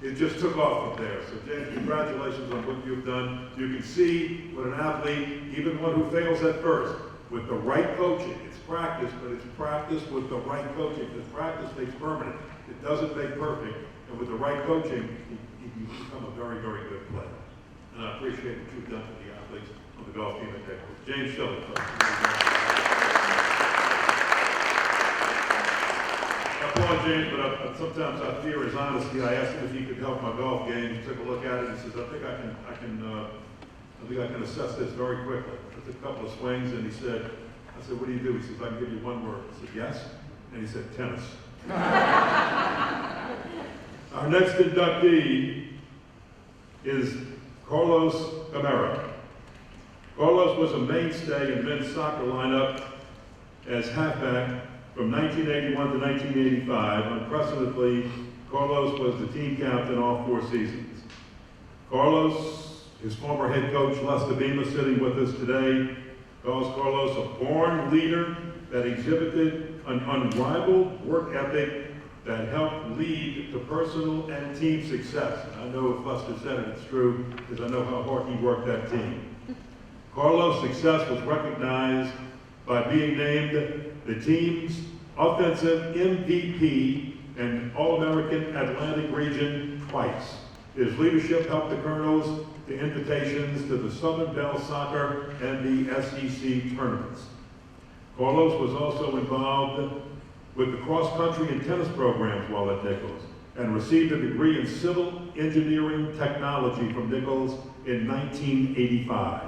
it just took off from there." So James, congratulations on what you've done. You can see what an athlete, even one who fails at first, with the right coaching, it's practice, but it's practice with the right coaching, because practice makes permanent. It doesn't make perfect, and with the right coaching, you become a very, very good player. And I appreciate what you've done for the athletes on the golf team at Nicholls. James Shelley. I applaud James, but sometimes I fear his honesty. I asked him if he could help my golf game. He took a look at it and he says, I think I can assess this very quickly. I took a couple of swings and he said, I said, "What do you do?" He says, "I can give you one word." I said, "Yes?" And he said, "Tennis." Our next inductee is Carlos Camara. Carlos was a mainstay in men's soccer lineup as halfback from 1981 to 1985. Unprecedentedly, Carlos was the team captain all 4 seasons. Carlos, his former head coach Lester Beamer, sitting with us today, calls Carlos a born leader that exhibited an unrivaled work ethic that helped lead to personal and team success. And I know if Lester said it, it's true, because I know how hard he worked that team. Carlos' success was recognized by being named the team's offensive MVP and All-American Atlantic region twice. His leadership helped the Colonels to invitations to the Southern Bell Soccer and the SEC tournaments. Carlos was also involved with the cross-country and tennis programs while at Nicholls, and received a degree in civil engineering technology from Nicholls in 1985.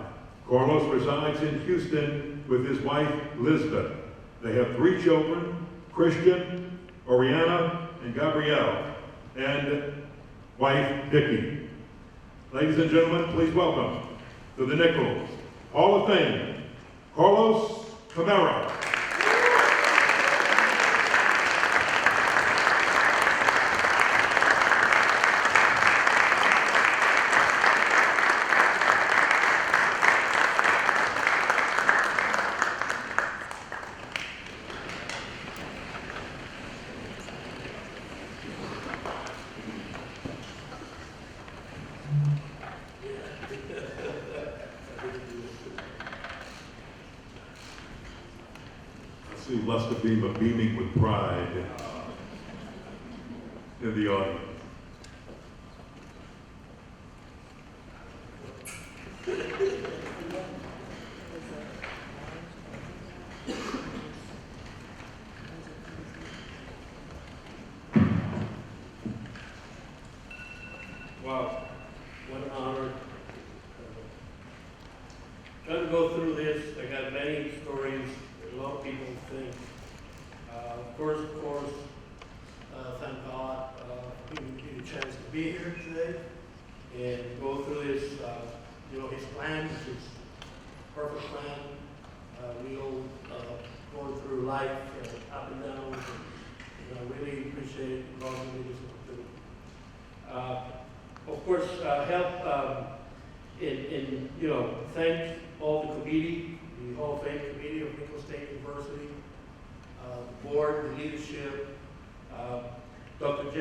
Carlos resides in Houston with his wife, Lisbeth. They have 3 children, Christian, Oriana, and Gabrielle, and wife, Vicki. Ladies and gentlemen, please welcome to the Nicholls Hall of Fame, Carlos Camara. I see Lester Beamer beaming with pride in the audience. Wow, what an honor. Trying to go through this, I got many stories that a lot of people think. Of course, thank God giving me the chance to be here today and go through this, his plan, which is perfect plan. We all going through life, up and down, and I really appreciate God giving me this opportunity. Of course, help in thank all the committee, the Hall of Fame committee of Nicholls State University, the board, the leadership, Dr. J,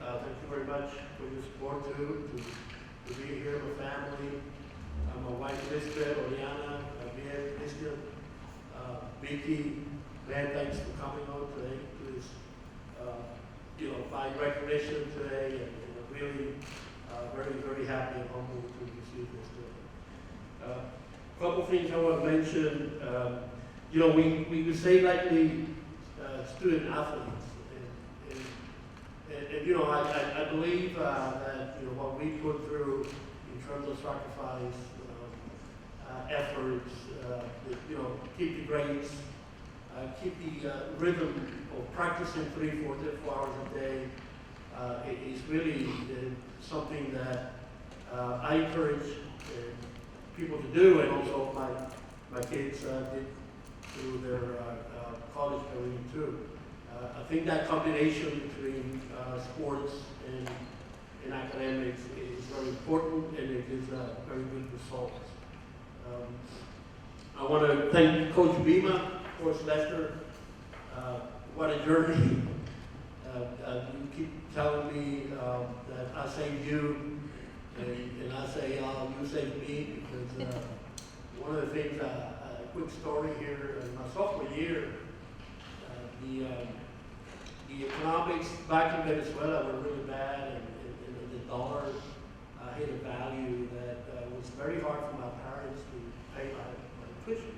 thank you very much for your support too, to be here, my family, my wife Elizabeth, Oriana, Javier, Mr. Vicky, man, thanks for coming out today to this, fine recognition today, and really very, very happy and humbled to receive this today. A couple things I want to mention. We say likely student athletes, and I believe that what we put through in terms of sacrifice, efforts, keep the grades, keep the rhythm of practicing 3-4 hours a day. Is really something that I encourage people to do, and also my kids did through their college career too. I think that combination between sports and academics is very important, and it gives very good results. I want to thank Coach Beamer, of course, Lester. What a journey. You keep telling me that I saved you, and I say, you saved me, because one of the things, a quick story here, in my sophomore year, the economics back in Venezuela were really bad, and the dollar hit a value that was very hard for my parents to pay my tuition.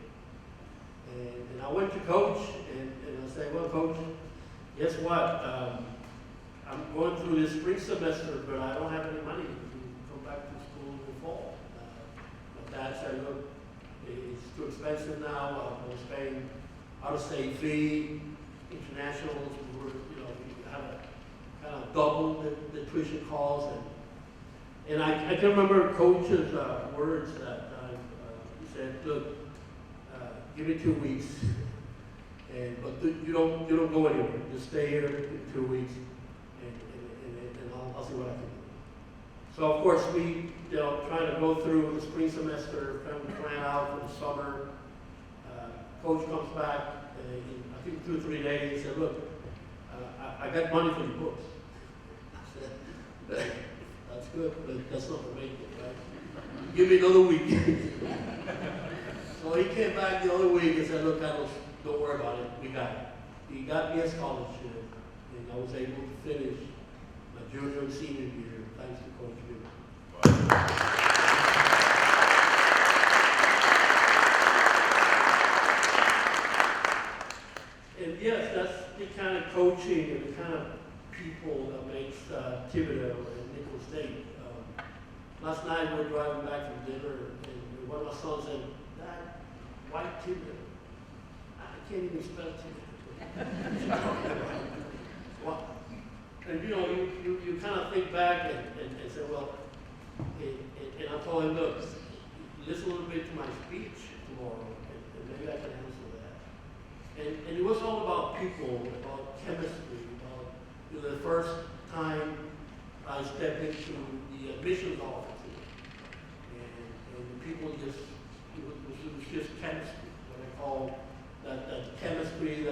And I went to Coach, and I said, well, Coach, guess what? I'm going through this spring semester, but I don't have any money to come back to school in the fall. My dad said, look, it's too expensive now. I was paying out-of-state fee, internationals. We have a kind of double the tuition costs. And I can remember Coach's words that time. He said, look, give me 2 weeks. But you don't go anywhere. Just stay here in 2 weeks, and I'll see what I can do. So of course we, trying to go through the spring semester, trying to plan out for the summer. Coach comes back, in, I think 2 or 3 days. He said, "Look, I got money for your books." I said, "That's good, but that's not the main thing, right? Give me another week." So he came back the other week and said, "Look, Carlos, don't worry about it. We got it." He got me a scholarship, and I was able to finish my junior and senior year thanks to Coach Bill. And yes, that's the kind of coaching and the kind of people that makes Thibodeau and Nicholls State. Last night we were driving back from dinner, and one of my sons said, "Dad, why Thibodeau? I can't even spell it. Well, and you know, you kind of think back and say, well, and I told him, look, listen a little bit to my speech tomorrow, and maybe I can answer that. And it was all about people, about chemistry, about, you know, the first time I stepped into the admissions office, and the people just, it was just chemistry, what I call that chemistry,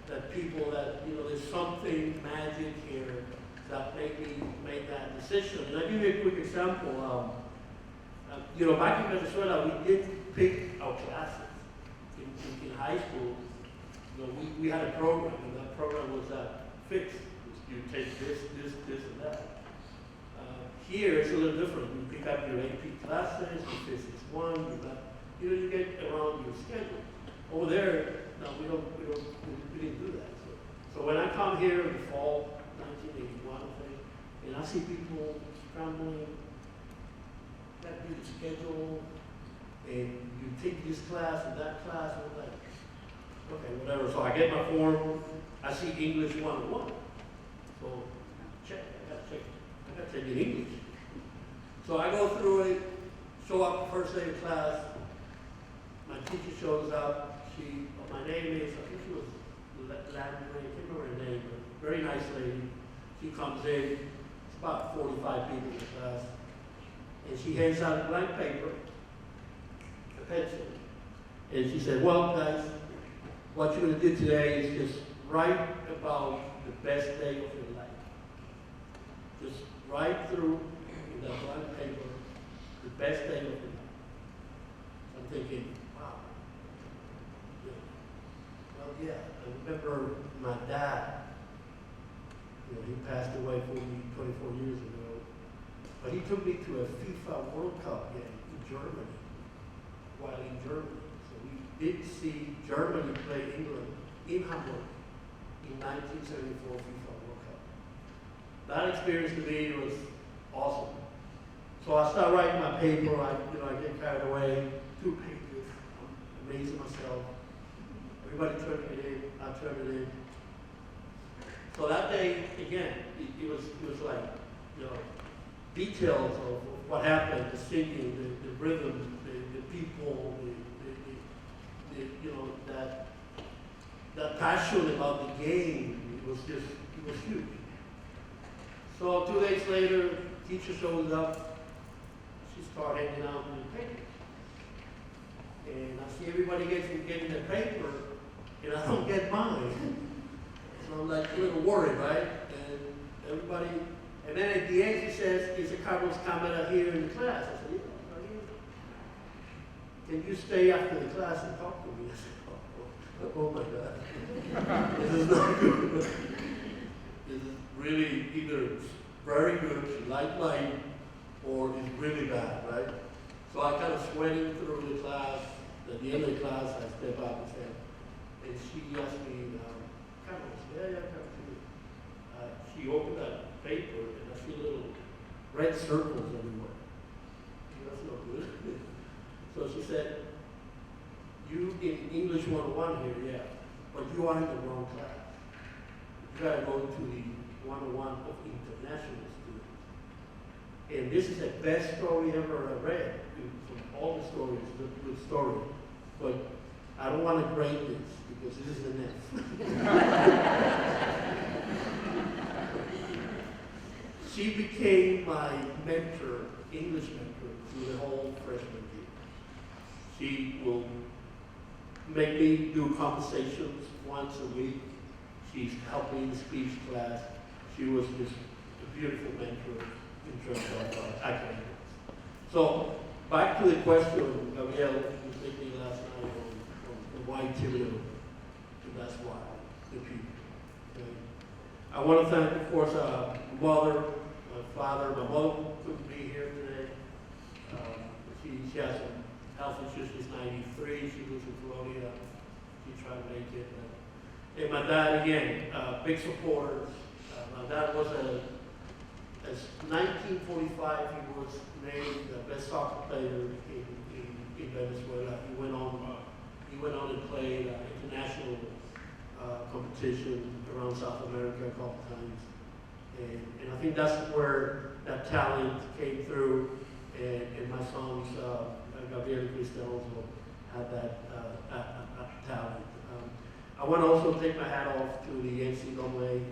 that people that, you know, there's something magic here that made me make that decision. And I'll give you a quick example. You know, back in Venezuela, we did pick our classes. In high school, you know, we had a program, and that program was fixed. You take this, and that. Here, it's a little different. You pick up your AP classes, your physics 1, you know, you get around your schedule. Over there, no, we didn't do that. So when I come here in the fall, 1981, I think, and I see people scrambling, that do the schedule, and you take this class and that class, and I'm like, okay, whatever. So I get my form, I see English 101. So check, I gotta take it English. So I go through it, show up the first day of class, my teacher shows up, my name is, I think she was Landry, I can't remember her name, but very nice lady. She comes in, it's about 45 people in the class, and she hands out a blank paper, a pencil, and she said, well, guys, what you're going to do today is just write about the best day of your life. Just write through in that blank paper the best day of your life. I'm thinking, wow. Well, yeah, I remember my dad, you know, he passed away 24 years ago, but he took me to a FIFA World Cup game in Germany, while in Germany. So we did see Germany play England in Hamburg in 1974 FIFA World Cup. That experience to me was awesome. So I start writing my paper, I get carried away, 2 pages, I'm amazing myself. Everybody turned it in, I turned it in. So that day, again, it was like, you know, details of what happened, the singing, the rhythm, the people, you know, that passion about the game, it was huge. So 2 days later, teacher shows up, she started handing out the paper. And I see everybody getting their paper, and I don't get mine. So I'm like a little worried, right? And everybody, and then at the end she says, is a Carlos camera here in the class? I said, yeah, right here. Can you stay after the class and talk to me? I said, oh my God. This is not good. This is really either very good, she liked mine, or it's really bad, right? So I kind of sweating through the class. At the end of the class, I step out and say, and she asked me, Carlos, yeah, she opened that paper, and I see little red circles everywhere. That's not good. So she said, you in English 101 here, yeah, but you are in the wrong class. You gotta go to the 101 of international students. And this is the best story ever read. From all the stories, it's a good story. But I don't want to grade this because this is an F. She became my mentor, English mentor, through the whole freshman year. She will make me do conversations once a week. She's helped me in speech class. She was just a beautiful mentor in terms of academics. So back to the question Gabrielle was thinking last night on why Tilio, and that's why the people. Okay. I want to thank, of course, my mother, my father. My mother couldn't be here today. She has some health issues. She's 93. She lives in Florida. She tried to make it. And my dad, again, big supporters. My dad was as 1945, he was named the best soccer player in Venezuela. He went on, he went on and played international competition around South America a couple times. And I think that's where that talent came through. And my sons, Gabriel and Christian, also had that talent. I want to also take my hat off to the NCAA.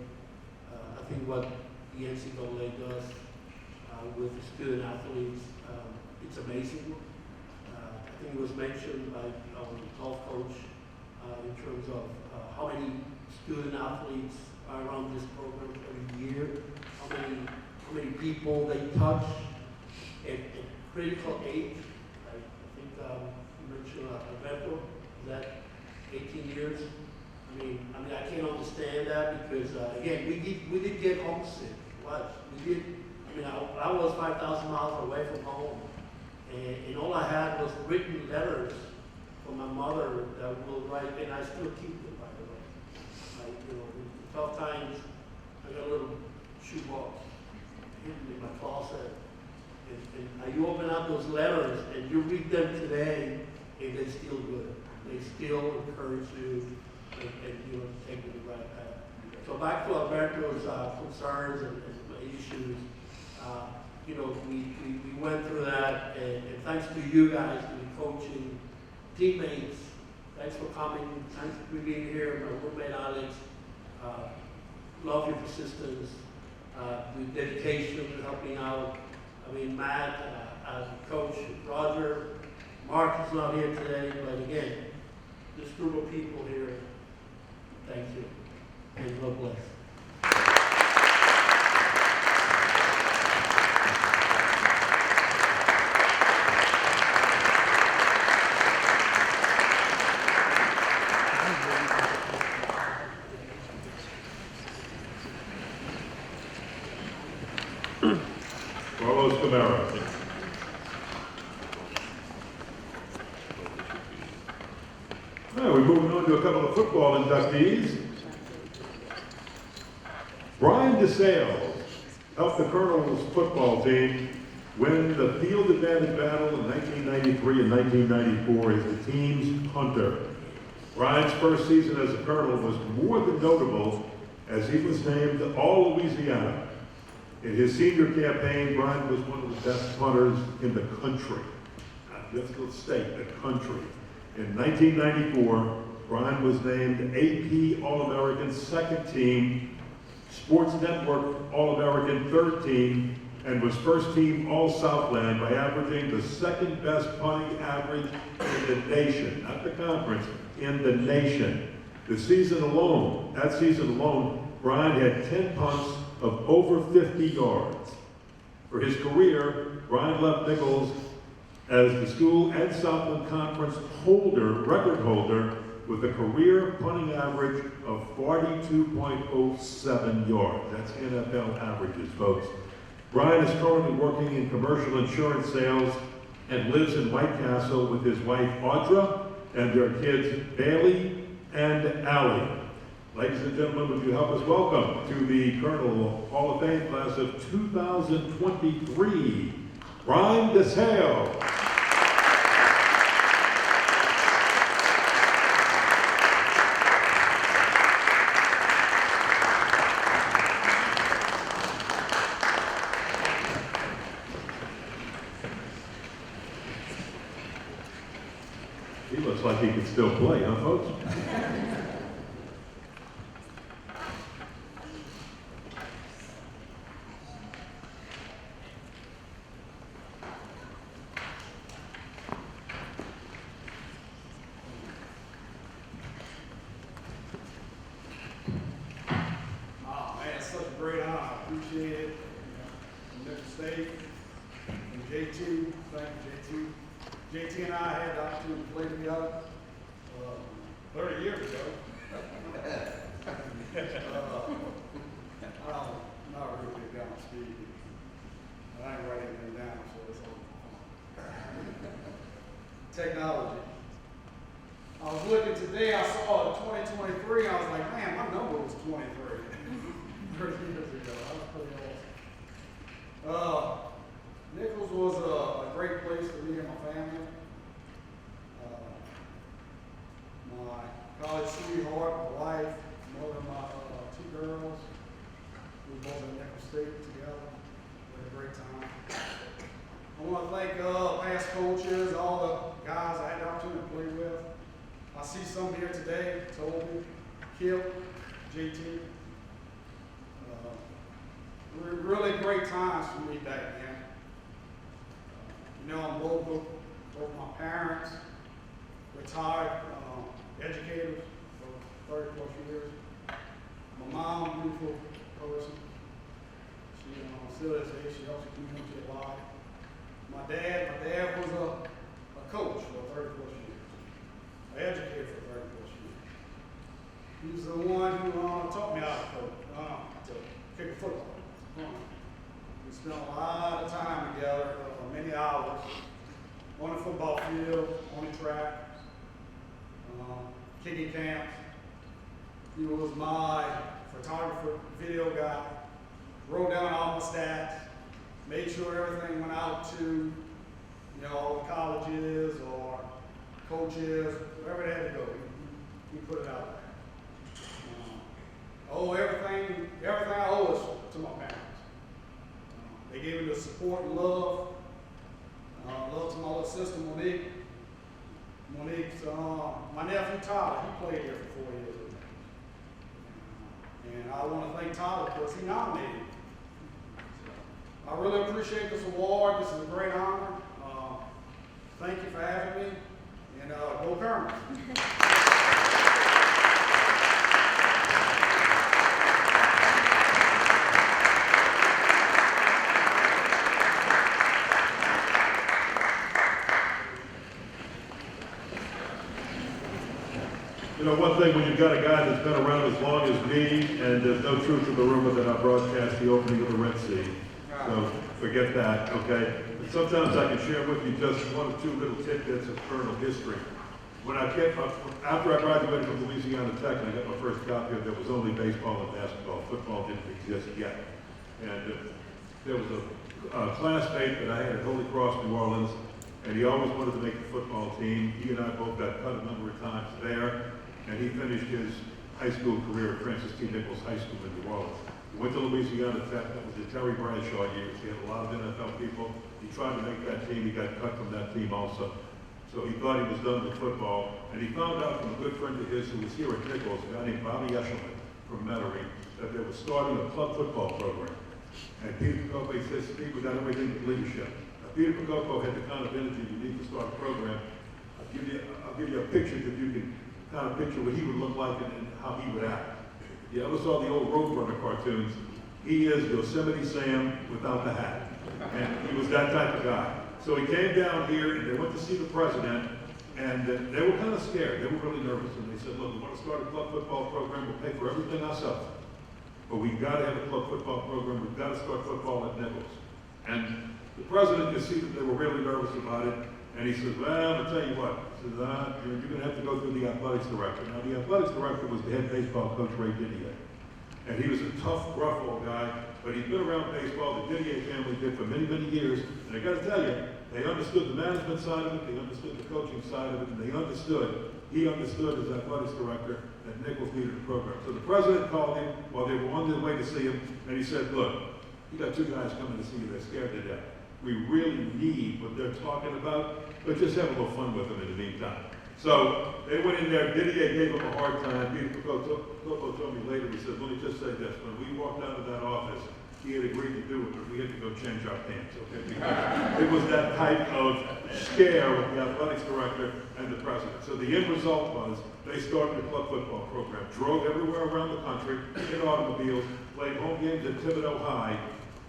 I think what the NCAA does with the student athletes, it's amazing. I think it was mentioned by our golf coach in terms of how many student athletes are around this program every year, how many people they touch at critical age. I think you mentioned Alberto, is that 18 years? I mean, I can't understand that because again, we did get homesick. What we did, I was 5,000 miles away from home, and all I had was written letters from my mother that will write, and I still keep them, by the way. In tough times, I got a little shoebox hidden in my closet, and you open up those letters and you read them today, and they're still good. They still encourage you and take you the right path. So back to Alberto's concerns and issues. We went through that, and thanks to you guys, to the coaching, teammates, thanks for coming, thanks for being here, my roommate Alex, love your persistence, the dedication to helping out. Matt, Coach Roger, Mark is not here today, but again, this group of people here, thank you, and God bless. Carlos Camara. All right, we're moving on to a couple of football inductees. Brian DeSales helped the Colonels football team win the field advantage battle in 1993 and 1994 as the team's punter. Brian's first season as a Colonel was more than notable as he was named All-Louisiana. In his senior campaign, Brian was one of the best punters in the country. Not just the state, the country. In 1994, Brian was named AP All-American second team, Sports Network All-American third team, and was first team All-Southland by averaging the second best punting average in the nation, not the conference, in the nation. That season alone, Brian had 10 punts of over 50 yards. For his career, Brian left Nicholls as the school and Southland Conference record holder with a career punting average of 42.07 yards. That's NFL averages, folks. Brian is currently working in commercial insurance sales and lives in White Castle with his wife Audra and their kids Bailey and Allie. Ladies and gentlemen, would you help us welcome to the Colonel Hall of Fame class of 2023, Brian DeSales. He looks like he can still play, huh, folks? Great honor. I appreciate it. Nicholls State and JT, thank you, JT. JT and I had the opportunity to play together 30 years ago. I'm not really big down on speed. I ain't writing anything down, so it's all technology. I was looking today, I saw 2023, I was like, man, my number was 23. 30 years ago. That was pretty awesome. Nicholls was a great place for me and my family. past coaches, all the guys I had the opportunity to play with. I see some here today, Toby, Kip, JT. Really great times for me back then. I'm local, both my parents, retired educators for 30 plus years. My mom, beautiful person. She still is here. She helps the community a lot. My dad was a coach for 30 plus years, an educator for 30 plus years. He was the one who taught me how to kick a football. We spent a lot of time together, many hours, on the football field, on the track, kicking camps. He was my photographer, video guy, wrote down all my stats, made sure everything went out to, all the colleges or coaches, wherever it had to go. He put it out there. Everything I owe is to my parents. They gave me the support and love. Love to my little sister, Monique. Monique's, my nephew Tyler, he played here for 4 years with me. And I want to thank Tyler because he nominated me. I really appreciate this award. This is a great honor. Thank you for having me. And go Kermit. One thing, when you've got a guy that's been around as long as me, and there's no truth to the rumor that I broadcast the opening of the Red Sea. So forget that, okay? But sometimes I can share with you just one or two little tidbits of Colonel history. After I graduated from Louisiana Tech and I got my first copy of it, there was only baseball and basketball. Football didn't exist yet. And there was a classmate that I had at Holy Cross, New Orleans, and he always wanted to make the football team. He and I both got cut a number of times there. And he finished his high school career at Francis T. Nicholls High School in New Orleans. He went to Louisiana Tech. That was the Terry Bradshaw years. He had a lot of NFL people. He tried to make that team. He got cut from that team also. So he thought he was done with football. And he found out from a good friend of his who was here at Nicholls, a guy named Bobby Eshelman from Metairie, that they were starting a club football program. And Peter Picopo, he says, Steve, we got everything but leadership. Now, Peter Picopo had the kind of energy you need to start a program. I'll give you a picture that you can kind of picture what he would look like and how he would act. You ever saw the old Roadrunner cartoons? He is Yosemite Sam without the hat. And he was that type of guy. So he came down here and they went to see the president, and they were kind of scared. They were really nervous. And they said, look, we want to start a club football program. We'll pay for everything ourselves. But we've got to have a club football program. We've got to start football at Nicholls. And the president could see that they were really nervous about it. And he says, well, I'll tell you what. He says, you're going to have to go through the athletics director. Now, the athletics director was the head baseball coach, Ray Didier. And he was a tough, rough old guy, but he'd been around baseball. The Didier family did for many, many years. And I got to tell you, they understood the management side of it, they understood the coaching side of it, and he understood as athletics director that Nicholls needed a program. So the president called him while they were on their way to see him, and he said, look, you got two guys coming to see you, they're scared to death. We really need what they're talking about, but just have a little fun with them in the meantime. So they went in there, Didier gave him a hard time. Peter Picopo told me later, he said, let me just say this, when we walked out of that office, he had agreed to do it, but we had to go change our pants, okay? Because it was that type of scare with the athletics director and the president. So the end result was they started a club football program, drove everywhere around the country in automobiles, played home games at Thibodeau High.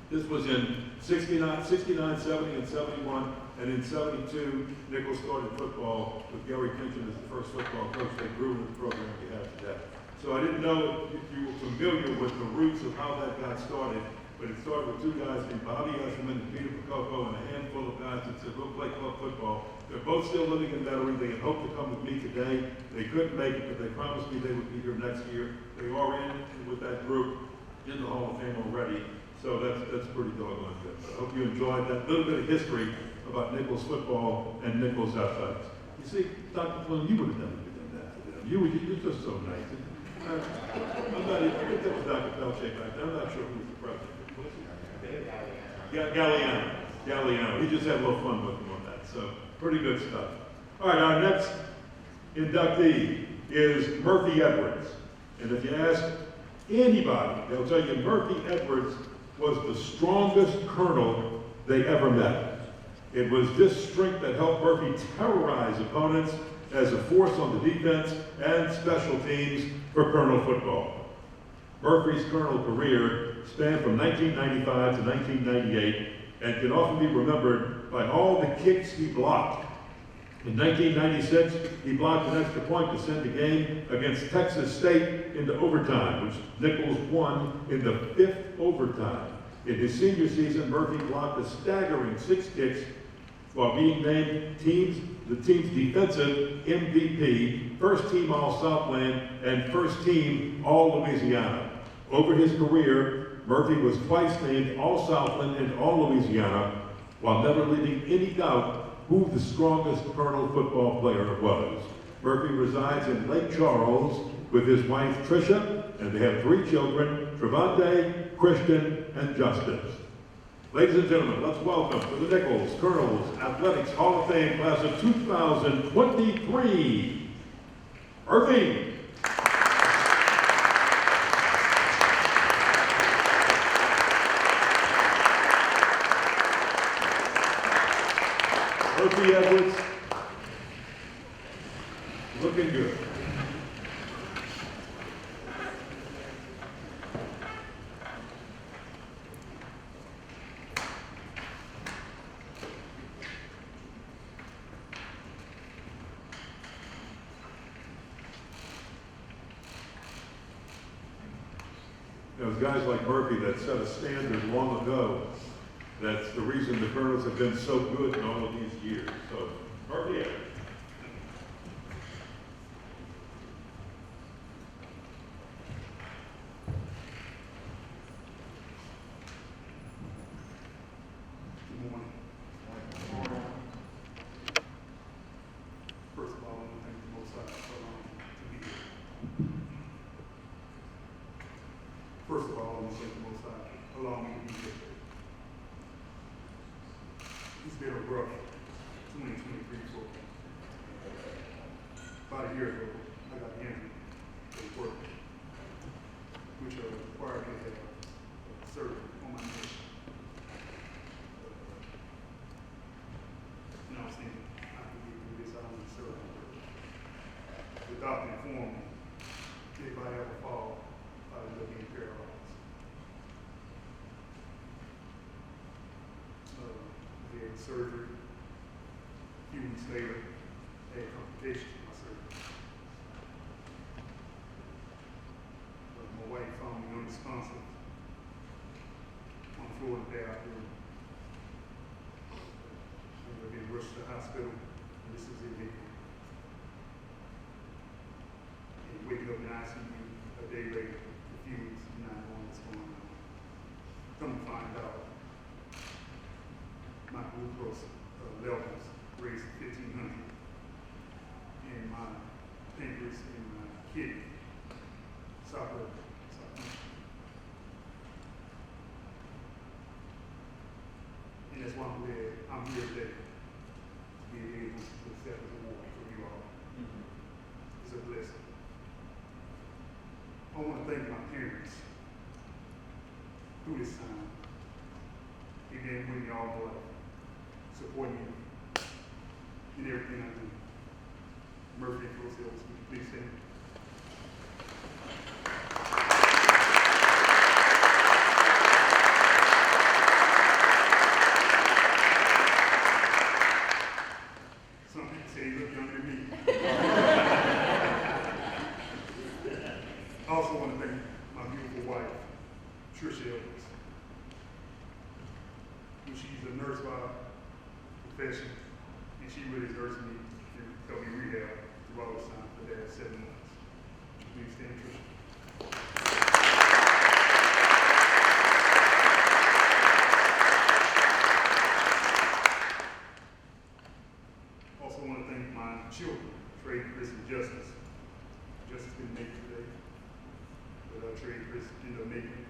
This was in 69, 70, and 71, and in 72, Nicholls started football with Gary Kinchin as the first football coach. They grew into the program we have today. So I didn't know if you were familiar with the roots of how that got started, but it started with two guys named Bobby Eshelman and Peter Picopo and a handful of guys that said, we'll play club football. They're both still living in Metairie. They had hoped to come with me today. They couldn't make it, but they promised me they would be here next year. They are in with that group in the Hall of Fame already. So that's pretty doggone good. But I hope you enjoyed that little bit of history about Nicholls football and Nicholls athletics. You see, Dr. Flynn, you would have never done that to them. You're just so nice. I think that was Dr. Pelche back then. I'm not sure who was the president. Galliano. He just had a little fun with him on that. So Pretty good stuff. All right, our next inductee is Murphy Edwards. And if you ask anybody, they'll tell you Murphy Edwards was the strongest colonel they ever met. It was this strength that helped Murphy terrorize opponents as a force on the defense and special teams for Colonel football. Murphy's Colonel career spanned from 1995 to 1998 and can often be remembered by all the kicks he blocked. In 1996, he blocked an extra point to send the game against Texas State into overtime, which Nicholls won in the 5th overtime. In his senior season, Murphy blocked a staggering 6 kicks while being named the team's defensive MVP, first team All-Southland, and first team All-Louisiana. Over his career, Murphy was twice named All-Southland and All-Louisiana, while never leaving any doubt who the strongest Colonel football player was. Murphy resides in Lake Charles with his wife Tricia, and they have 3 children, Trevante, Christian, and Justice. Ladies and gentlemen, let's welcome to the Nicholls Colonels Athletics Hall of Fame class of 2023, Murphy. Murphy Edwards, looking good. It was guys like Murphy that set a standard long ago. That's the reason the Colonels have been so good in all of these years. So, Murphy Edwards. Good morning. First of all, I want to thank the Most High for allowing me to be here. First of all, I want to thank the Most High for allowing me to be here. It's been a rough 2023 for me. About a year ago, I got injured at work, which required me to have surgery on my neck. And I was thinking, I can get through this, I don't need surgery. The doctor informed me, if I ever fall, I would end up being paralyzed. We had surgery. A few weeks later, I had complications with my surgery. My wife found me unresponsive on the floor of the bathroom. I ended up being rushed to the hospital, and this is in April. And waking up in the ICU a day later, confused, not knowing what's going on. Come to find out, my glucose levels raised to 1,500, and my pancreas and my kidney stopped working. And that's why I'm glad I'm here today, to be able to accept this award from you all. It's a blessing. I want to thank my parents through this time. They've been with me all my life, supporting me in everything I do. Murphy and Rose Hills, would you please stand? Some people say you look younger than me. I also want to thank my beautiful wife, Tricia Edwards. She's a nurse by profession, and she really nursed me and helped me rehab throughout this time for the last 7 months. Please stand, Tricia. Also want to thank my children, Trey, Chris, and Justice. Justice didn't make it today, but Trey and Chris ended up making it.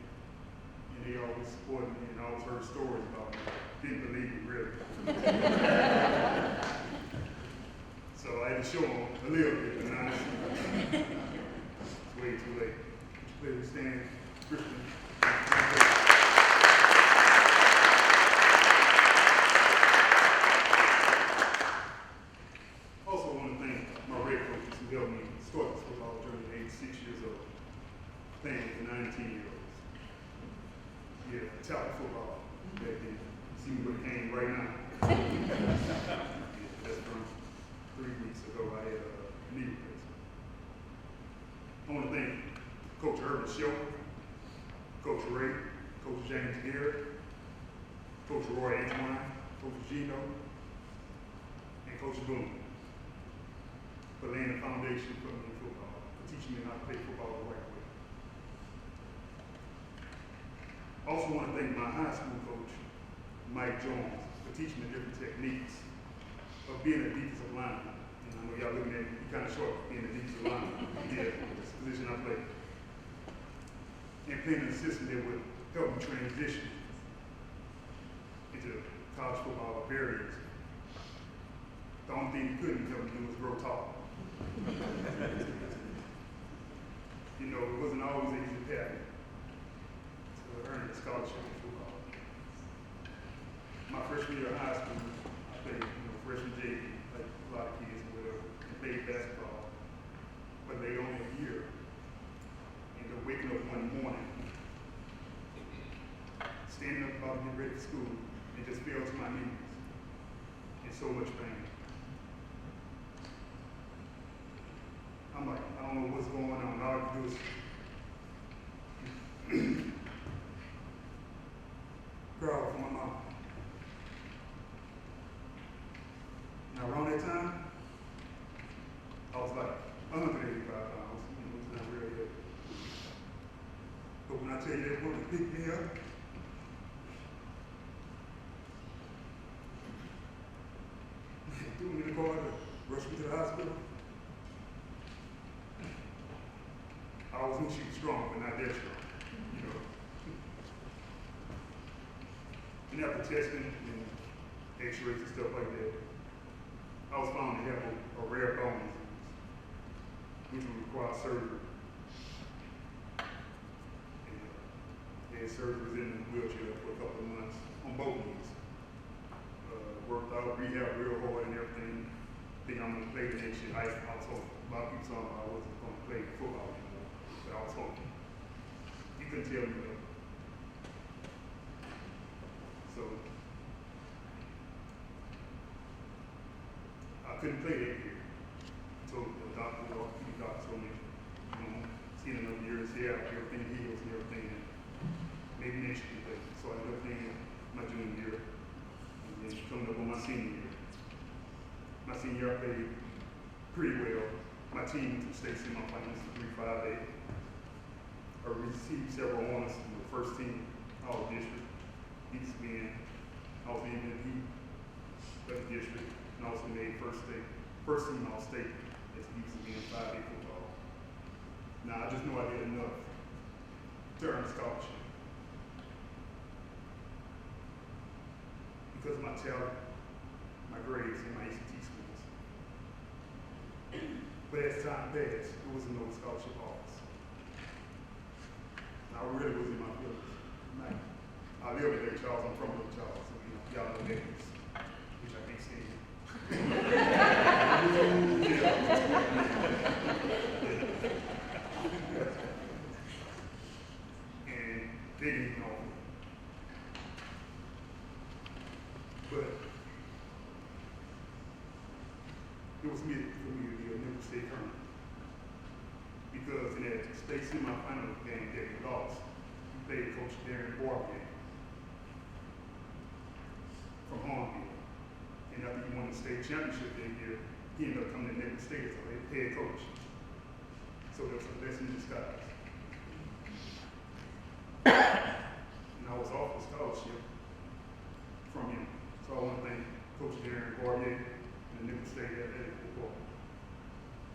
And they always supported me and always heard stories about me. Didn't believe me, really. A little bit, but not. It's way too late. Please stand, Christian. Also want to thank my red coaches who helped me start this football journey at age 6 years old. Thank you for 19-year-olds. Yeah, talent football back then. See what came right now. Yeah, that's from 3 weeks ago. I had a knee replacement. I want to thank Coach Urban Show, Coach Ray, Coach James Garrett, Coach Roy Antoine, Coach Gino, and Coach Boone for laying the foundation for me in football, for teaching me how to play football the right way. I also want to thank my high school coach, Mike Jones, for teaching me different techniques of being a defensive lineman. And I know y'all looking at me kind of short for being a defensive lineman. Yeah, that's the position I play. And playing an assistant that would help me transition into college football very easy. The only thing he couldn't help me do was grow tall. You know, it wasn't always an easy path to earn a scholarship in football. My freshman year of high school, I played, freshman JV, like a lot of kids or whatever, and played basketball. But they only a year. And they're waking up one morning, standing up about to get ready for school, and just fell to my knees in so much pain. I'm like, I don't know what's going on. All I can do is cry for my mom. Now around that time, I was like 185 pounds. It's not real yet. But when I tell you that woman picked me up, threw me in the car to rush me to the hospital. I always knew she was strong, but not that strong, you know. And after testing and x-rays and stuff like that, I was found to have a rare bone disease, which would require surgery. And had surgery, was in the wheelchair for a couple of months on both knees. Worked out, rehab real hard and everything. Think I'm gonna play the next year. I was hoping. A lot of people saw I wasn't gonna play football anymore, but I was hoping. You couldn't tell me that. So I couldn't play that year. So the doctor told me, seen enough years here, everything heals and everything, and maybe next year. So I ended up playing my junior year. And then coming up on my senior year. My senior year I played pretty well. My team went to state semifinals for 3-5-8. I received several honors from the first team, all district, each being, I was the MVP of the district, and also made first team all state as the youth being 5A football. Now I just knew I did enough to earn a scholarship. Because of my talent, my grades, and my ACT scores. But as time passed, there was no scholarship offers. I really was in my feelings. Like, I live in Lake Charles, I'm from Lake Charles, so y'all know Nicholls, which I can't stand. And they didn't know. But it was meant for me to be a Nicholls State Colonel. Because in that state semifinal game that we lost, we played Coach Darren Barbier from Hornville. And after he won the state championship that year, he ended up coming to Nicholls State as a head coach. So there was a blessing in disguise. And I was offered a scholarship from him. So I want to thank Coach Darren Barbier and the Nicholls State Athletic Department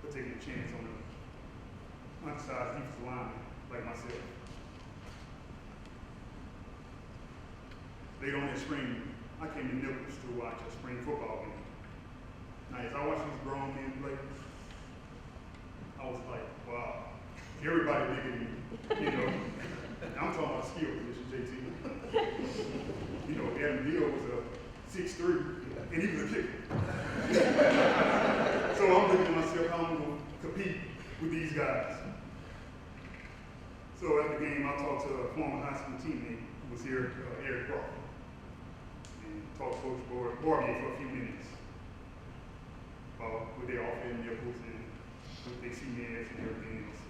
for taking a chance on the undersized defensive lineman like myself. Later on that spring, I came to Nicholls to watch a spring football game. Now, as I watched these grown men play, was like, wow, everybody bigger than me, you know. I'm talking about skill position, JT. You know, Adam Deal was a 6'3", and he was a kicker. So I'm looking at myself, how I'm going to compete with these guys. So after the game, I talked to a former high school teammate who was here, Eric Crawford, and talked to Coach Barbier for a few minutes about what they offer in Nicholls and what they see me as and everything else.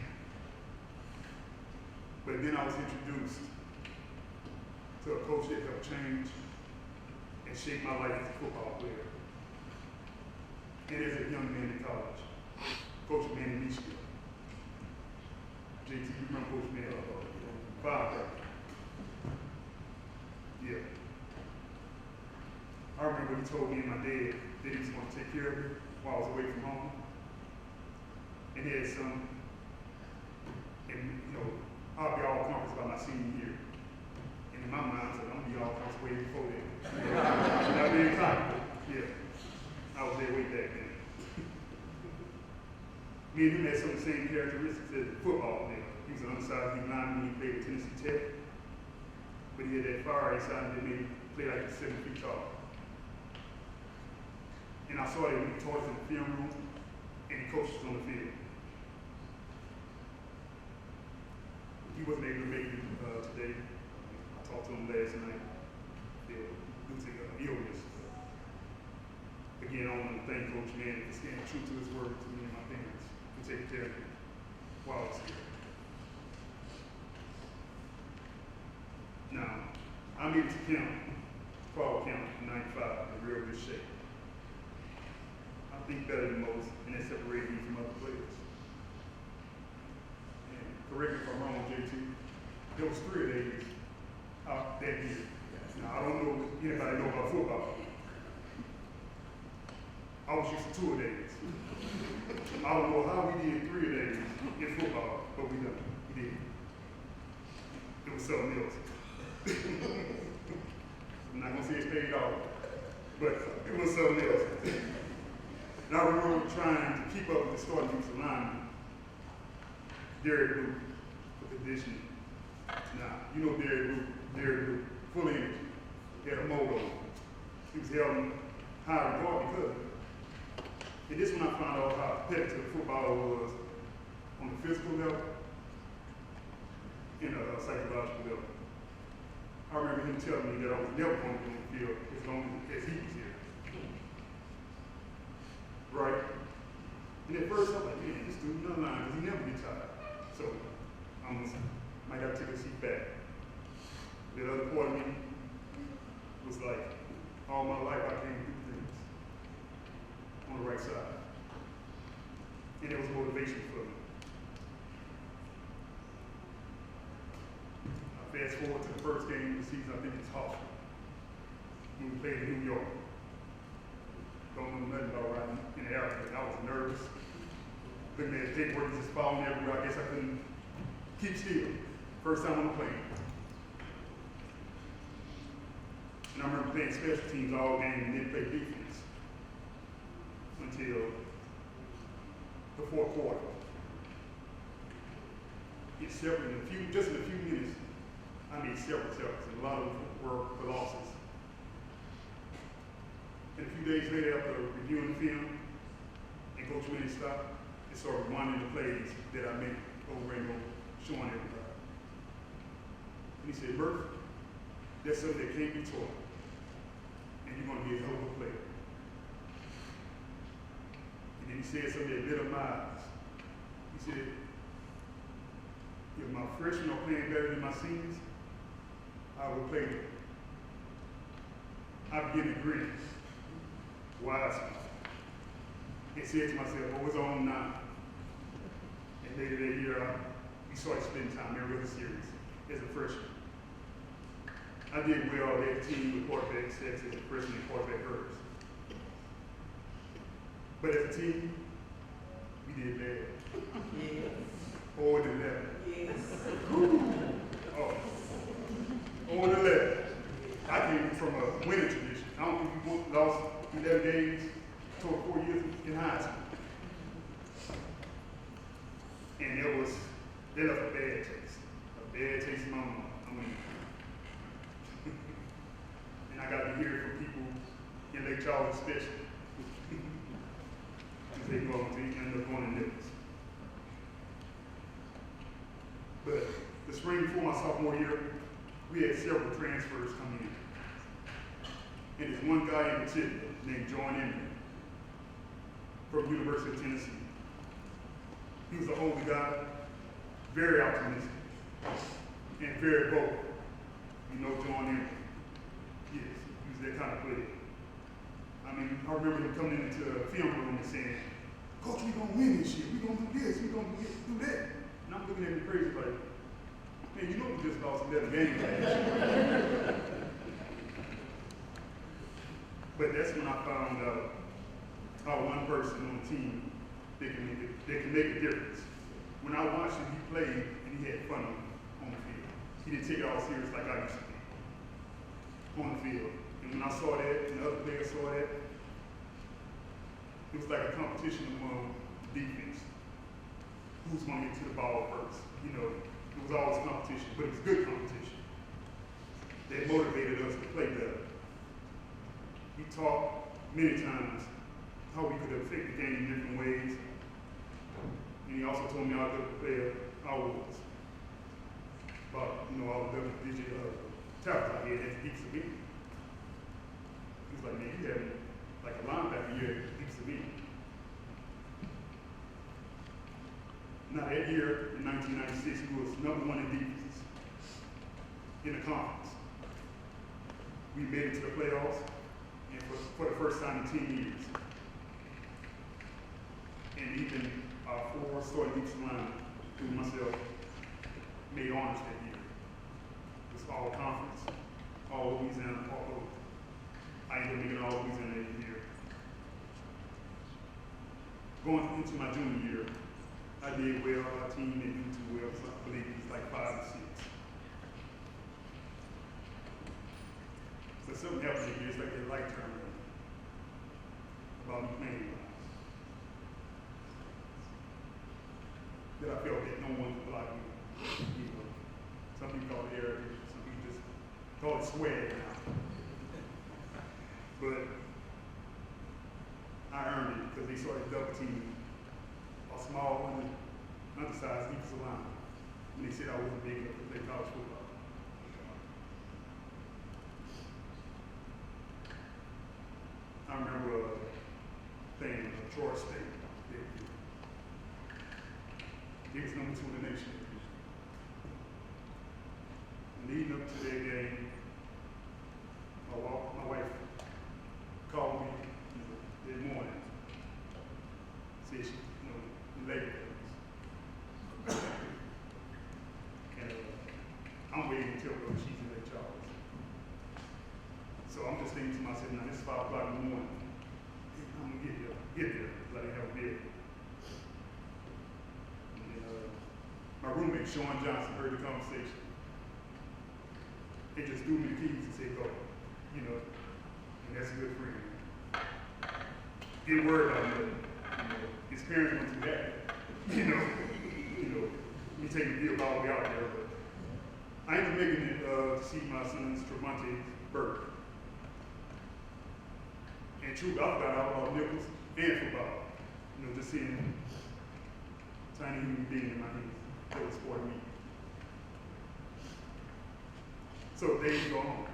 But then I was introduced to a coach that helped change and shape my life as a football player. And as a young man in college, Coach Manny Nicholls. JT, you remember Coach Manny? Firecracker. Yeah. I remember he told me and my dad that he was going to take care of me while I was away from home. And he had some, and you know, I'll be all conference by my senior year. And in my mind, I said, I'm going to be all conference way before that. Not being cocky, yeah. I was there way back then. Me and him had some of the same characteristics as football player. He was an undersized big lineman when he played at Tennessee Tech. But he had that fire inside that made him play like he's 7 feet tall. And I saw that when he taught us in the film room and he coached us on the field. He wasn't able to make it today. I talked to him last night. Due to illness. Again, I want to thank Coach Manny for staying true to his word to me and my parents for taking care of me while I was here. Now, I made it to Fall County in '95 in real good shape. I think better than most, and that separated me from other players. And correct me if I'm wrong, JT, there was 3 days out that year. Now, I don't know if anybody know about football. I was used to 2 days. I don't know how we did 3 days in football, but we done. We did. It was something else. I'm not gonna say it's paid off, but it was something else. And I remember trying to keep up with the starting defensive lineman, Derek Luke, for conditioning. Now, you know Derek Luke, full energy. He had a motor. He was held in high regard because of it. And this when I found out how competitive football was on the physical level and a psychological level. I remember him telling me that I was never going to be on the field as long as he was here. Right? And at first I was like, man, this dude not lying, because he never gets tired. So I might have to take a seat back. The other part of me was like, all my life I came through things on the right side. And it was motivation for me. Fast forward to the first game of the season, I think it's Hofstra, when we played in New York. Don't know nothing about riding in the airplane. I was nervous. Looking at the paperwork just falling everywhere. I guess I couldn't keep still. First time on the plane. And I remember playing special teams all game and didn't play defense until the 4th quarter. Just in a few minutes, I made several tackles, and a lot of them were for losses. And a few days later, after reviewing the film, and Coach Manny stopped and started reminding the plays that I made over and over, showing everybody. And he said, Murph, that's something that can't be taught, and you're going to be a hell of a player. And then he said something that lit up my eyes. He said, if my freshmen are playing better than my seniors, I will play them. I began to grin, wisely, and said to myself, oh, it's on now. And later that year, we started spending time every other series as a freshman. I did well at the team with quarterback sets as a freshman and quarterback hers. But as a team, we did bad. Yes. 0-11. Yes. Oh. 0-11. I came from a winning tradition. I don't think we lost 11 games, total 4 years in high school. And they left a bad taste in my mouth. I mean, and I got to hear it from people in Lake Charles especially. They go on to end up going to Nicholls. But the spring before my sophomore year, we had several transfers come in. And there's one guy in particular named John Emery from University of Tennessee. He was an older guy, very optimistic, and very vocal. You know John Emery. Yes, he was that kind of player. I mean, I remember him coming into the film room and saying, "Coach, we gonna win this year. We gonna do this. We gonna do that." And I'm looking at him crazy like, "Man, you know we just lost 11 games last year." But that's when I found out how one person on the team they can make a difference. When I watched him, he played and he had fun on the field. He didn't take it all serious like I used to be on the field. And when I saw that, and the other players saw that, it was like a competition among defense. Who's going to get to the ball first? You know, it was always competition, but it was good competition. That motivated us to play better. He talked many times how we could affect the game in different ways. And he also told me how good a player I was. About, you know, all the digital talents I had at Deeps of Me. He was like, "Man, you had like a linebacker year at Deeps of Me." Now that year, in 1996, he was #1 in defenses in the conference. We made it to the playoffs, and for the first time in 10 years. And even our 4 starting defensive line, including myself, made honors that year. It was all conference, all Louisiana, all over. I ended up making all Louisiana that year. Going into my junior year, I did well. Our team didn't do too well, so I believe it was like 5 or 6. But something happened that year, it's like a light turned on about me playing. That I felt that no one could block me. You know, some people call it arrogance, some people just call it swag now. But I earned it because they started double teaming a small one, undersized defensive line. And they said I wasn't big enough to play college football. I remember playing Troy State. He was #2 in the nation. Leading up to that game, my wife called me that morning. Said she, labor pains. And I'm waiting until she's in Lake Charles. So I'm just thinking to myself, now this is 5 o'clock in the morning. I'm gonna get there, because I didn't have a vehicle. My roommate, Sean Johnson, heard the conversation. He just threw me the keys and said, "Go." You know, and that's a good friend. Didn't worry about nothing. You know, his parents weren't too happy. You know, me taking the vehicle all the way out there, but I ended up making it to see my son's Tremonte's birth. And truly, I forgot all about Nicholls and football. You know, just seeing tiny human being in my hands. That was for me. So days go on.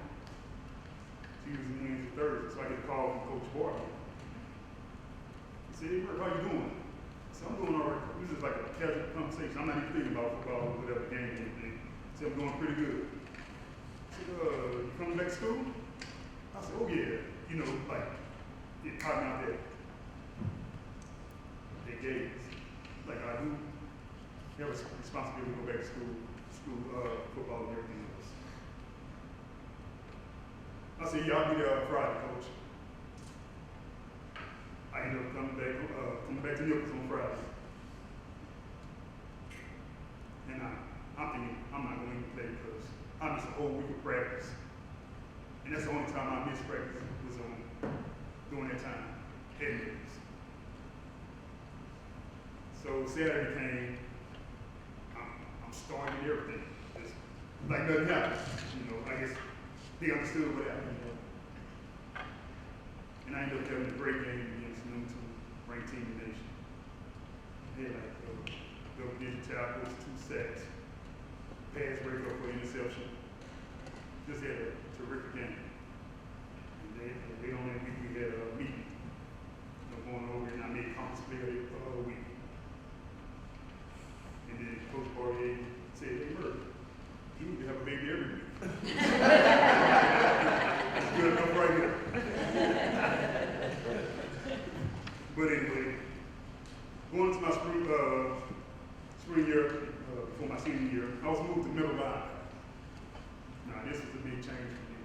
Tuesday, Wednesday, Thursday, so I get a call from Coach Barber. He said, "Hey, Rick, how you doing?" I said, "I'm doing all right." This is like a casual conversation. I'm not even thinking about football or whatever game or anything. He said, "I'm doing pretty good." I said, "You coming back to school?" I said, "Oh yeah." You know, like, it caught me out there. They gaze. Like, I do have a responsibility to go back to school, football and everything else. I said, "Yeah, I'll be there on Friday, Coach." I ended up coming back to Nicholls on Friday. And I'm thinking, I'm not going to even play because I missed a whole week of practice. And that's the only time I missed practice was during that time, at Nicholls. So Saturday came, starting and everything. It's like nothing happened. You know, I guess they understood what happened. And I ended up having a great game against number 2 ranked team in the nation. They had like double-digit tackles, 2 sacks, pass breakup for interception. Just had a terrific game. And they on that week we had a meeting. I'm going over and I made conference player of the week. And then Coach Barrier said, "Hey, Murphy, you need to have a baby every week." That's good enough right here. But anyway, going to my spring year, before my senior year, I was moved to middle line. Now, this was a big change for me.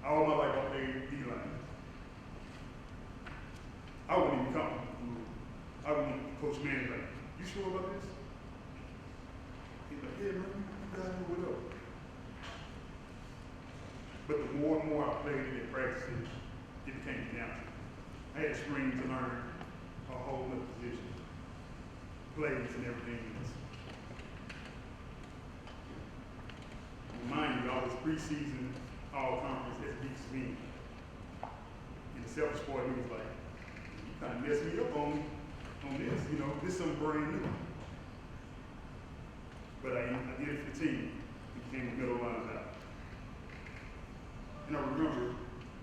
All my life I played D-line. I wouldn't even come. I wouldn't Coach Manning like, "You sure about this?" He's like, "Yeah, man, you gotta know what up." But the more and more I played it and practiced it became natural. I had spring to learn a whole other position, plays and everything else. Mind you, I was preseason all-conference that beats me. And the selfish part of me was like, "You kind of messed me up on this, you know, this is something brand new." But I did it for the team. It became a middle linebacker. And I remember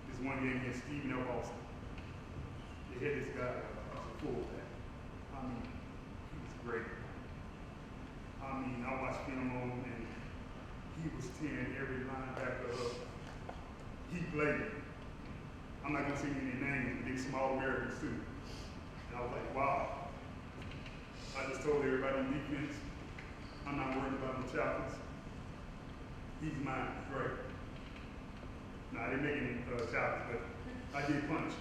this one game against Stephen F. Austin. They had this guy, fullback. I mean, he was great. I mean, I watched film on him and he was tearing every linebacker up. He played. I'm not gonna say any names, but they small Americans too. And I was like, wow. I just told everybody on defense, I'm not worried about the chaplains. He's mine, great. Now, I didn't make any chaplains, but I did punch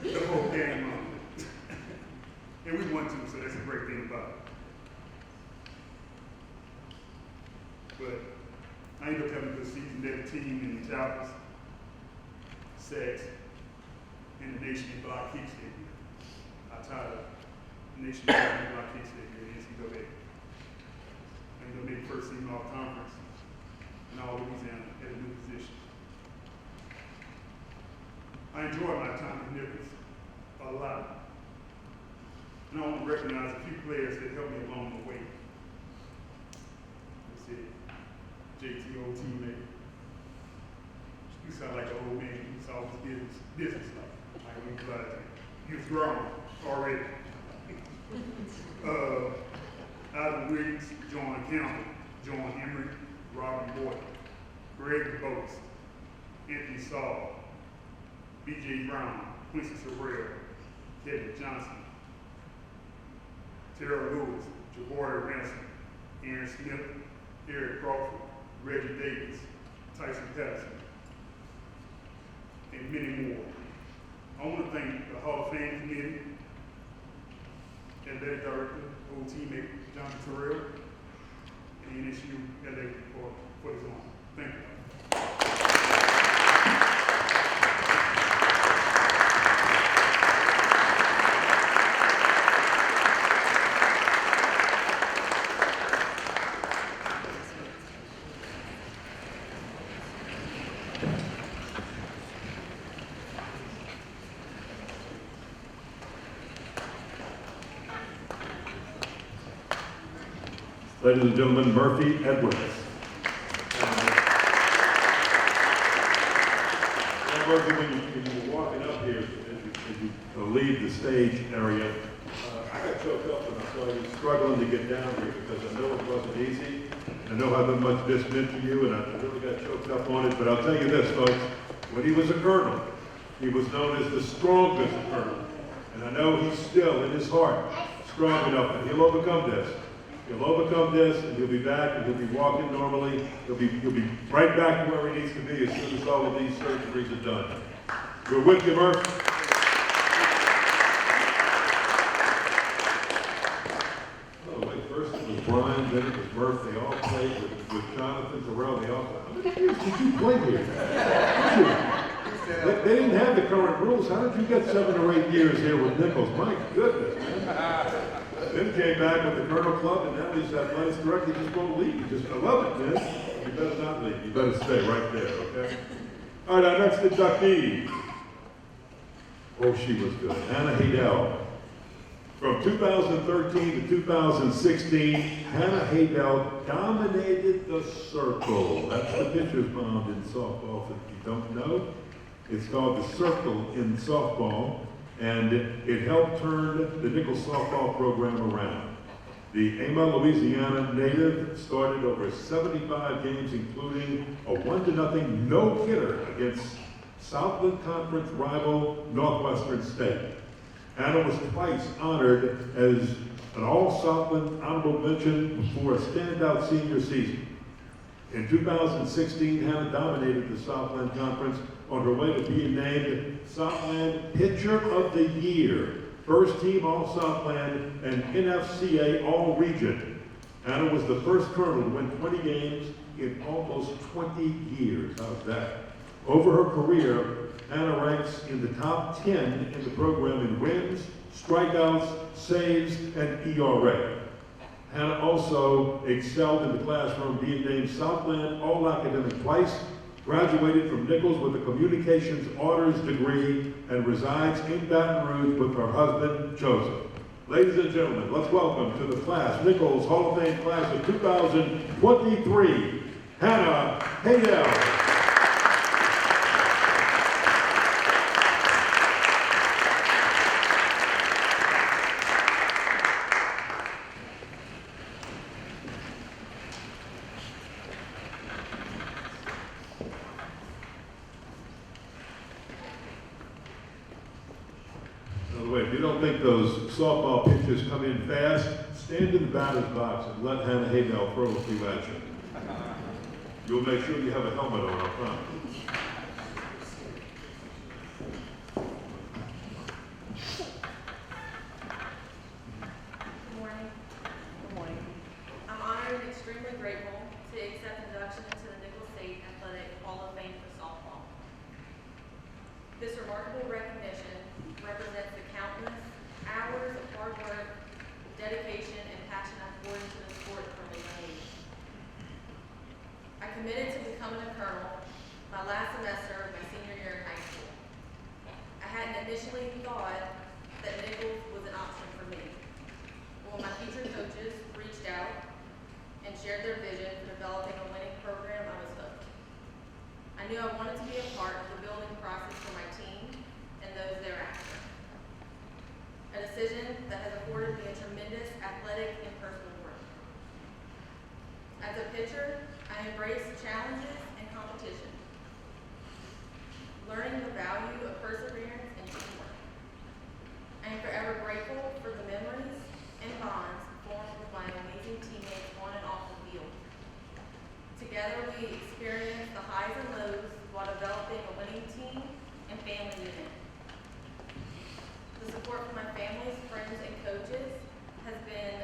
the whole game long. And we won too, so that's a great thing about it. But I ended up having a good season. That team and the chaplains, sacks, and the nation in block kicks that year. I tied the nation in block kicks that year in NCAA. I ended up making first team all conference in all Louisiana at a new position. I enjoyed my time at Nicholls a lot. And I want to recognize a few players that helped me along the way. Let's see, JT, old teammate. You sound like an old man. He was always business-like. Like when he was he was grown already. Adam Williams, John Campbell, John Emery, Robin Boyd, Greg Boast, Anthony Saul, B.J. Brown, Quincy Sorrell, Kevin Johnson, Terrell Lewis, Jabari Ransom, Aaron Smith, Eric Crawford, Reggie Davis, Tyson Patterson, and many more. I want to thank the Hall of Fame Committee, athletic director, old teammate Jonathan Terrell, and NSU athletic for his own. Thank you. Ladies and gentlemen, Murphy Edwards. Murphy, when you were walking up here, as you leave the stage area, I got choked up when I saw you struggling to get down here because I know it wasn't easy. I know how much this meant to you, and I really got choked up on it. But I'll tell you this, folks, when he was a colonel, he was known as the strongest colonel. And I know he's still, in his heart, strong enough, and he'll overcome this. He'll overcome this, and he'll be back, and he'll be walking normally. He'll be right back to where he needs to be as soon as all of these surgeries are done. We're with you, Murph. Oh, wait, first it was Brian, then it was Murph. They all played with Jonathan Terrell. They all played. How many years did you play here? They didn't have the current rules. How did you get 7 or 8 years here with Nicholls? My goodness, man. Then came back with the Colonel Club, and now he's athletics director. He just won't leave. He just, I love it, man. You better not leave. You better stay right there, okay? All right, our next inductee. Oh, she was good. Hannah Haydell. From 2013 to 2016, Hannah Haydell dominated the circle. That's the pitcher's mound in softball, if you don't know. It's called the circle in softball, and it helped turn the Nicholls softball program around. The Ames, Louisiana native started over 75 games, including a 1-0 no-hitter against Southland Conference rival Northwestern State. Hannah was twice honored as an All-Southland honorable mention for a standout senior season. In 2016, Hannah dominated the Southland Conference on her way to being named Southland Pitcher of the Year, First Team All-Southland, and NFCA All-Region. Hannah was the first Colonel to win 20 games in almost 20 years. How's that? Over her career, Hannah ranks in the top 10 in the program in wins, strikeouts, saves, and ERA. Hannah also excelled in the classroom, being named Southland All-Academic twice, graduated from Nicholls with a communications honors degree, and resides in Baton Rouge with her husband, Joseph. Ladies and gentlemen, let's welcome to the class, Nicholls Hall of Fame class of 2023, Hannah Haydell. If you don't think those softball pitches come in fast, stand in the batter's box and let Hannah Haydell throw a few at you. You'll make sure you have a helmet on up front. Good morning. Good morning. I'm honored and extremely grateful to accept induction into the Nicholls State Athletic Hall of Fame for softball. This remarkable recognition represents the countless hours of hard work, dedication, and passion I've poured into the sport from a young age. I committed to becoming a colonel my last semester of my senior year in high school. I hadn't initially thought that Nicholls was an option for me. But when my future coaches reached out and shared their vision for developing a winning program, I was hooked. I knew I wanted to be a part of the building process for my team and those thereafter. A decision that has afforded me a tremendous athletic and personal growth. As a pitcher, I embrace challenges and competition, learning the value of perseverance and teamwork. I am forever grateful for the memories and bonds formed with my amazing teammates on and off the field. Together we experienced the highs and lows while developing a winning team and family unit. The support from my family's friends and coaches has been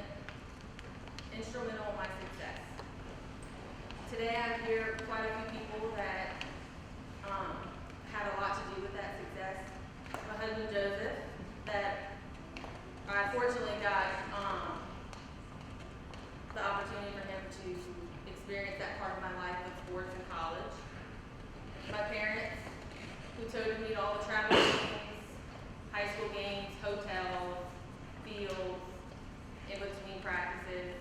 instrumental in my success. Today I hear quite a few people that had a lot to do with that success. My husband Joseph, that I fortunately got the opportunity for him to experience that part of my life with sports in college. My parents, who toted me to all the travel games, high school games, hotels, fields, in between practices,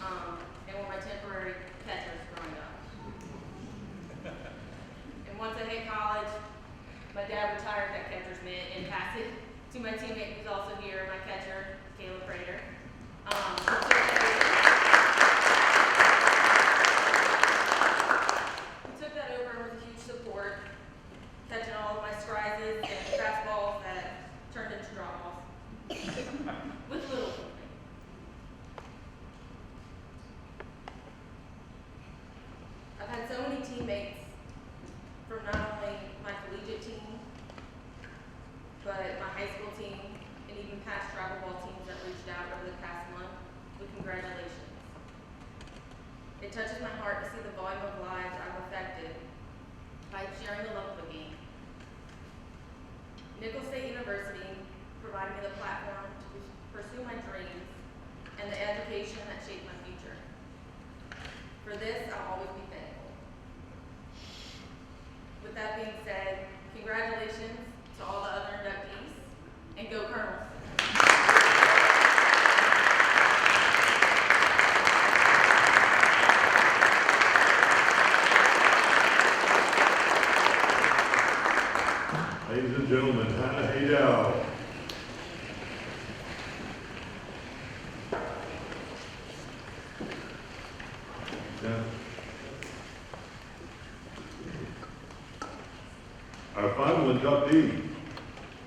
and were my temporary catchers growing up. And once I hit college, my dad retired that catcher's mitt and passed it to my teammate who's also here, my catcher, Caleb Prater. He took that over and was a huge support, catching all of my strides and fastballs that turned into drop-offs. With little something. I've had so many teammates from not only my collegiate team, but my high school team, and even past travel ball teams that reached out over the past month with congratulations. It touches my heart to see the volume of lives I've affected by sharing the love of the game. Nicholls State University provided me the platform to pursue my dreams final inductee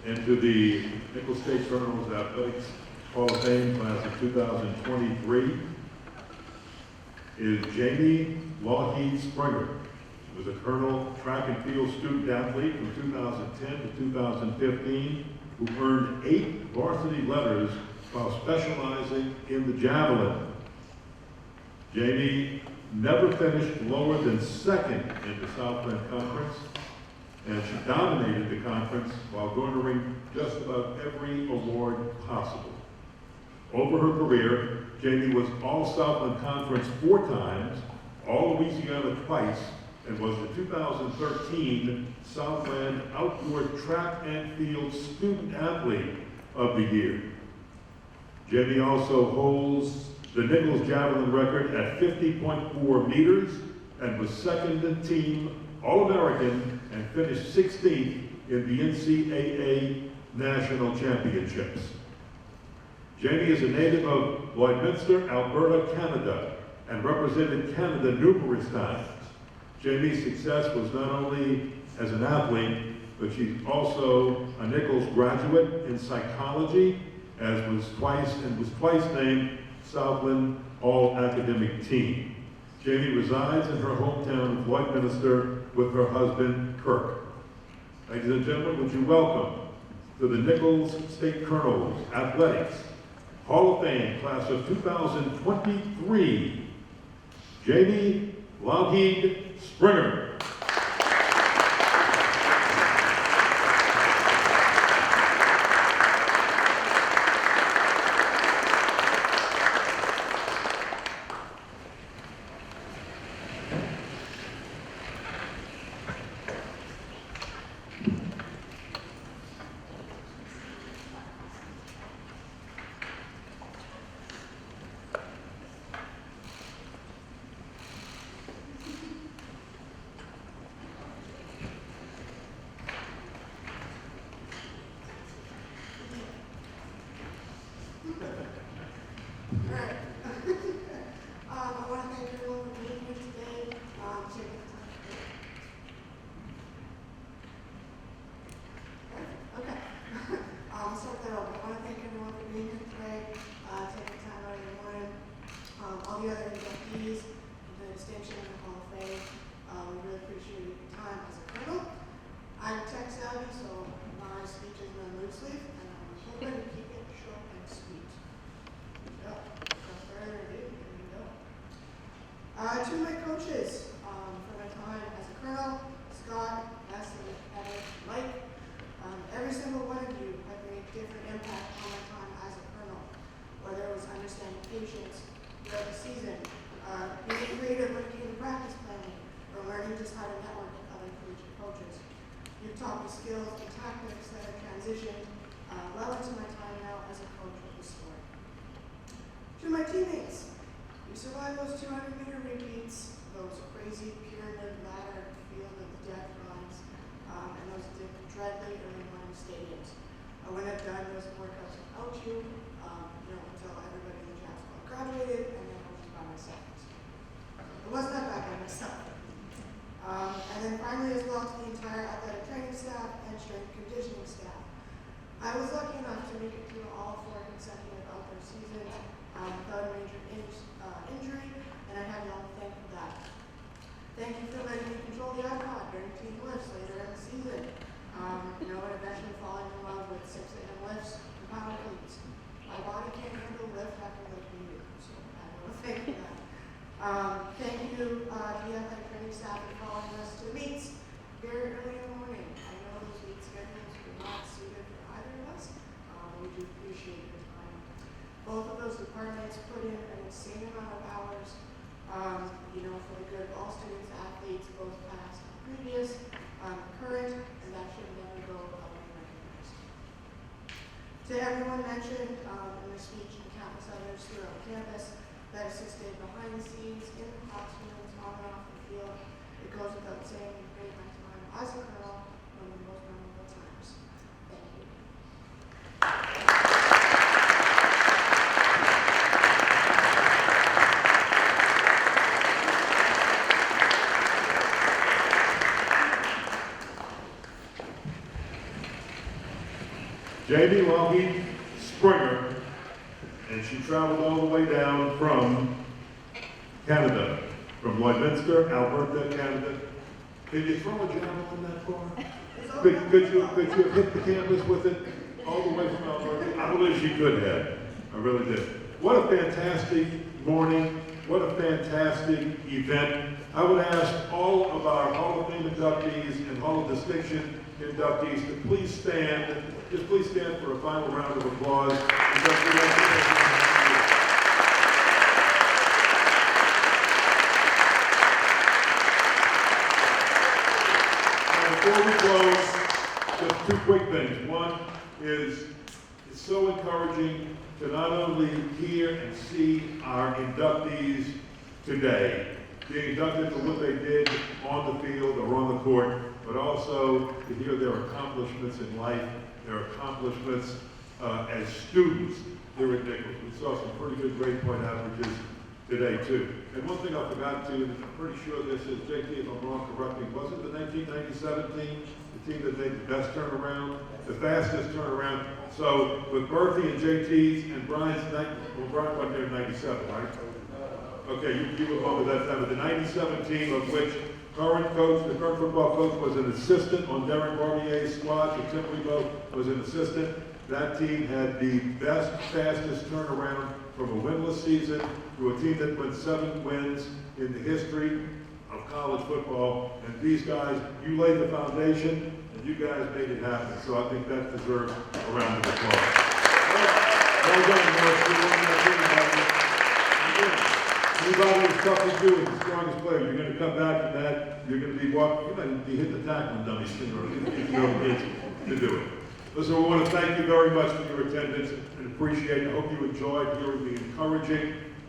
into the Nicholls State Colonels Athletics Hall of Fame class of 2023 is Jamie Lougheed Springer. She was a Colonel track and field student athlete from 2010 to 2015 who earned 8 varsity letters while specializing in the javelin. Jamie never finished lower than second in the Southland Conference, and she dominated the conference while garnering just about every award possible. Over her career, Jamie was All-Southland Conference 4 times, All-Louisiana twice, and was the 2013 Southland Outdoor Track and Field Student Athlete of the Year. Jamie also holds the Nicholls javelin record at 50.4 meters and was second in team All-American and finished 16th in the NCAA National Championships. Jamie is a native of Lloydminster, Alberta, Canada, and represented Canada numerous times. Jamie's success was not only as an athlete, but she's also a Nicholls graduate in psychology, as was twice named Southland All-Academic Team. Jamie resides in her hometown of Lloydminster with her husband, Kirk. Ladies and gentlemen, would you welcome to the Nicholls State Colonels Athletics Hall of Fame class of 2023, Jamie Lougheed Springer. I want to thank everyone for being here today. Okay. I'll start that over. I want to thank everyone for being here today, taking time out of your morning. All the other inductees, the distinction in the Hall of Fame, we really appreciate your time as a colonel. I'm tech savvy, so my speech is in a loose leaf, and I'm hoping to keep it short and sweet. Yep. Without further ado, here we go. To my coaches, for my time as a colonel, Scott, Leslie, Evan, Mike, every single one of you have made a different impact on my time as a colonel, whether it was understanding patience throughout the season, being creative when it came to practice planning, or learning just how to network with other collegiate coaches. You've taught me skills and tactics that have transitioned well into my time now as a coach of the sport. To my teammates, you survived those 200-meter repeats, those crazy pyramid ladder field of death runs, and those dreadly early morning stadiums. I wouldn't have done those workouts without you, until everybody in the Jazz Squad graduated, and then I was by myself. It wasn't that bad by myself. And then finally, as well, to the entire athletic training staff and strength conditioning staff. I was lucky enough to make it through all 4 consecutive outdoor seasons without a major injury, and I have y'all to thank for that. Thank you for letting me control the iPod during team lifts later in the season. And eventually falling in love with 6 a.m. lifts and power cleans. My body can't handle lift after lift needed, so I want to thank you for that. Thank you to the athletic training staff for following us to meets very early in the morning. I know those meet schedules were not suited for either of us. We do appreciate your time. Both of those departments put in an insane amount of hours, for the good of all students, athletes, both past and previous, current, and that should never go unrecognized. To everyone mentioned in their speech and countless others throughout campus that assisted behind the scenes, in the classrooms, on and off the field, it goes without saying you made my time as a colonel one of the most memorable times. Thank you. Jamie Lougheed Springer, and she traveled all the way down from Canada, from Lloydminster, Alberta, Canada. Can you throw a javelin that far? Could you have hit the canvas with it all the way from Alberta? I believe she could have. I really did. What a fantastic morning. What a fantastic event. I would ask all of our Hall of Fame inductees and Hall of Distinction inductees to please stand. Just please stand for a final round of applause. Before we close, just two quick things. One is, it's so encouraging to not only hear and see our inductees today, being inducted for what they did on the field or on the court, but also to hear their accomplishments in life, their accomplishments as students here at Nicholls. We saw some pretty good grade point averages today too. And one thing I forgot to, and I'm pretty sure this is, JT, if I'm wrong, correct me, was it the 1997 team, the team that made the best turnaround, the fastest turnaround? So with Berthie and JT's and Brian's, well, Brian wasn't there in 97, right? Okay, you were on with that time, but the 97 team of which current coach, the current football coach was an assistant on Derek Barbier's squad, so Tim Lebo was an assistant. That team had the best, fastest turnaround from a winless season to a team that went 7 wins in the history of college football. And these guys, you laid the foundation, and you guys made it happen. So I think that deserves a round of applause. Well done, Morris. Anybody who's tough to do is the strongest player. You're going to come back from that. You're going to be walking. You might be hitting the tackling dummy sooner if you don't get to do it. Listen, we want to thank you very much for your attendance and appreciate it. I hope you enjoyed hearing the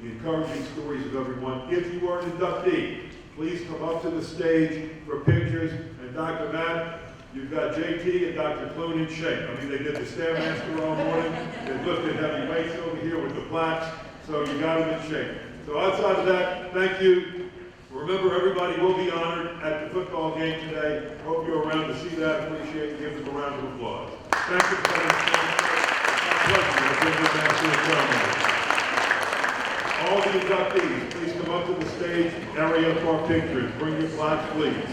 encouraging stories of everyone. If you are an inductee, please come up to the stage for pictures. And Dr. Matt, you've got JT and Dr. Clune in shape. I mean, they did the Stairmaster all morning. They lifted heavy weights over here with the plaques, so you got them in shape. So outside of that, thank you. Remember, everybody will be honored at the football game today. Hope you're around to see that. Appreciate it. Give them a round of applause. Thank you for coming. Pleasure to bring you back to the ceremony. All the inductees, please come up to the stage area for pictures. Bring your plaques, please.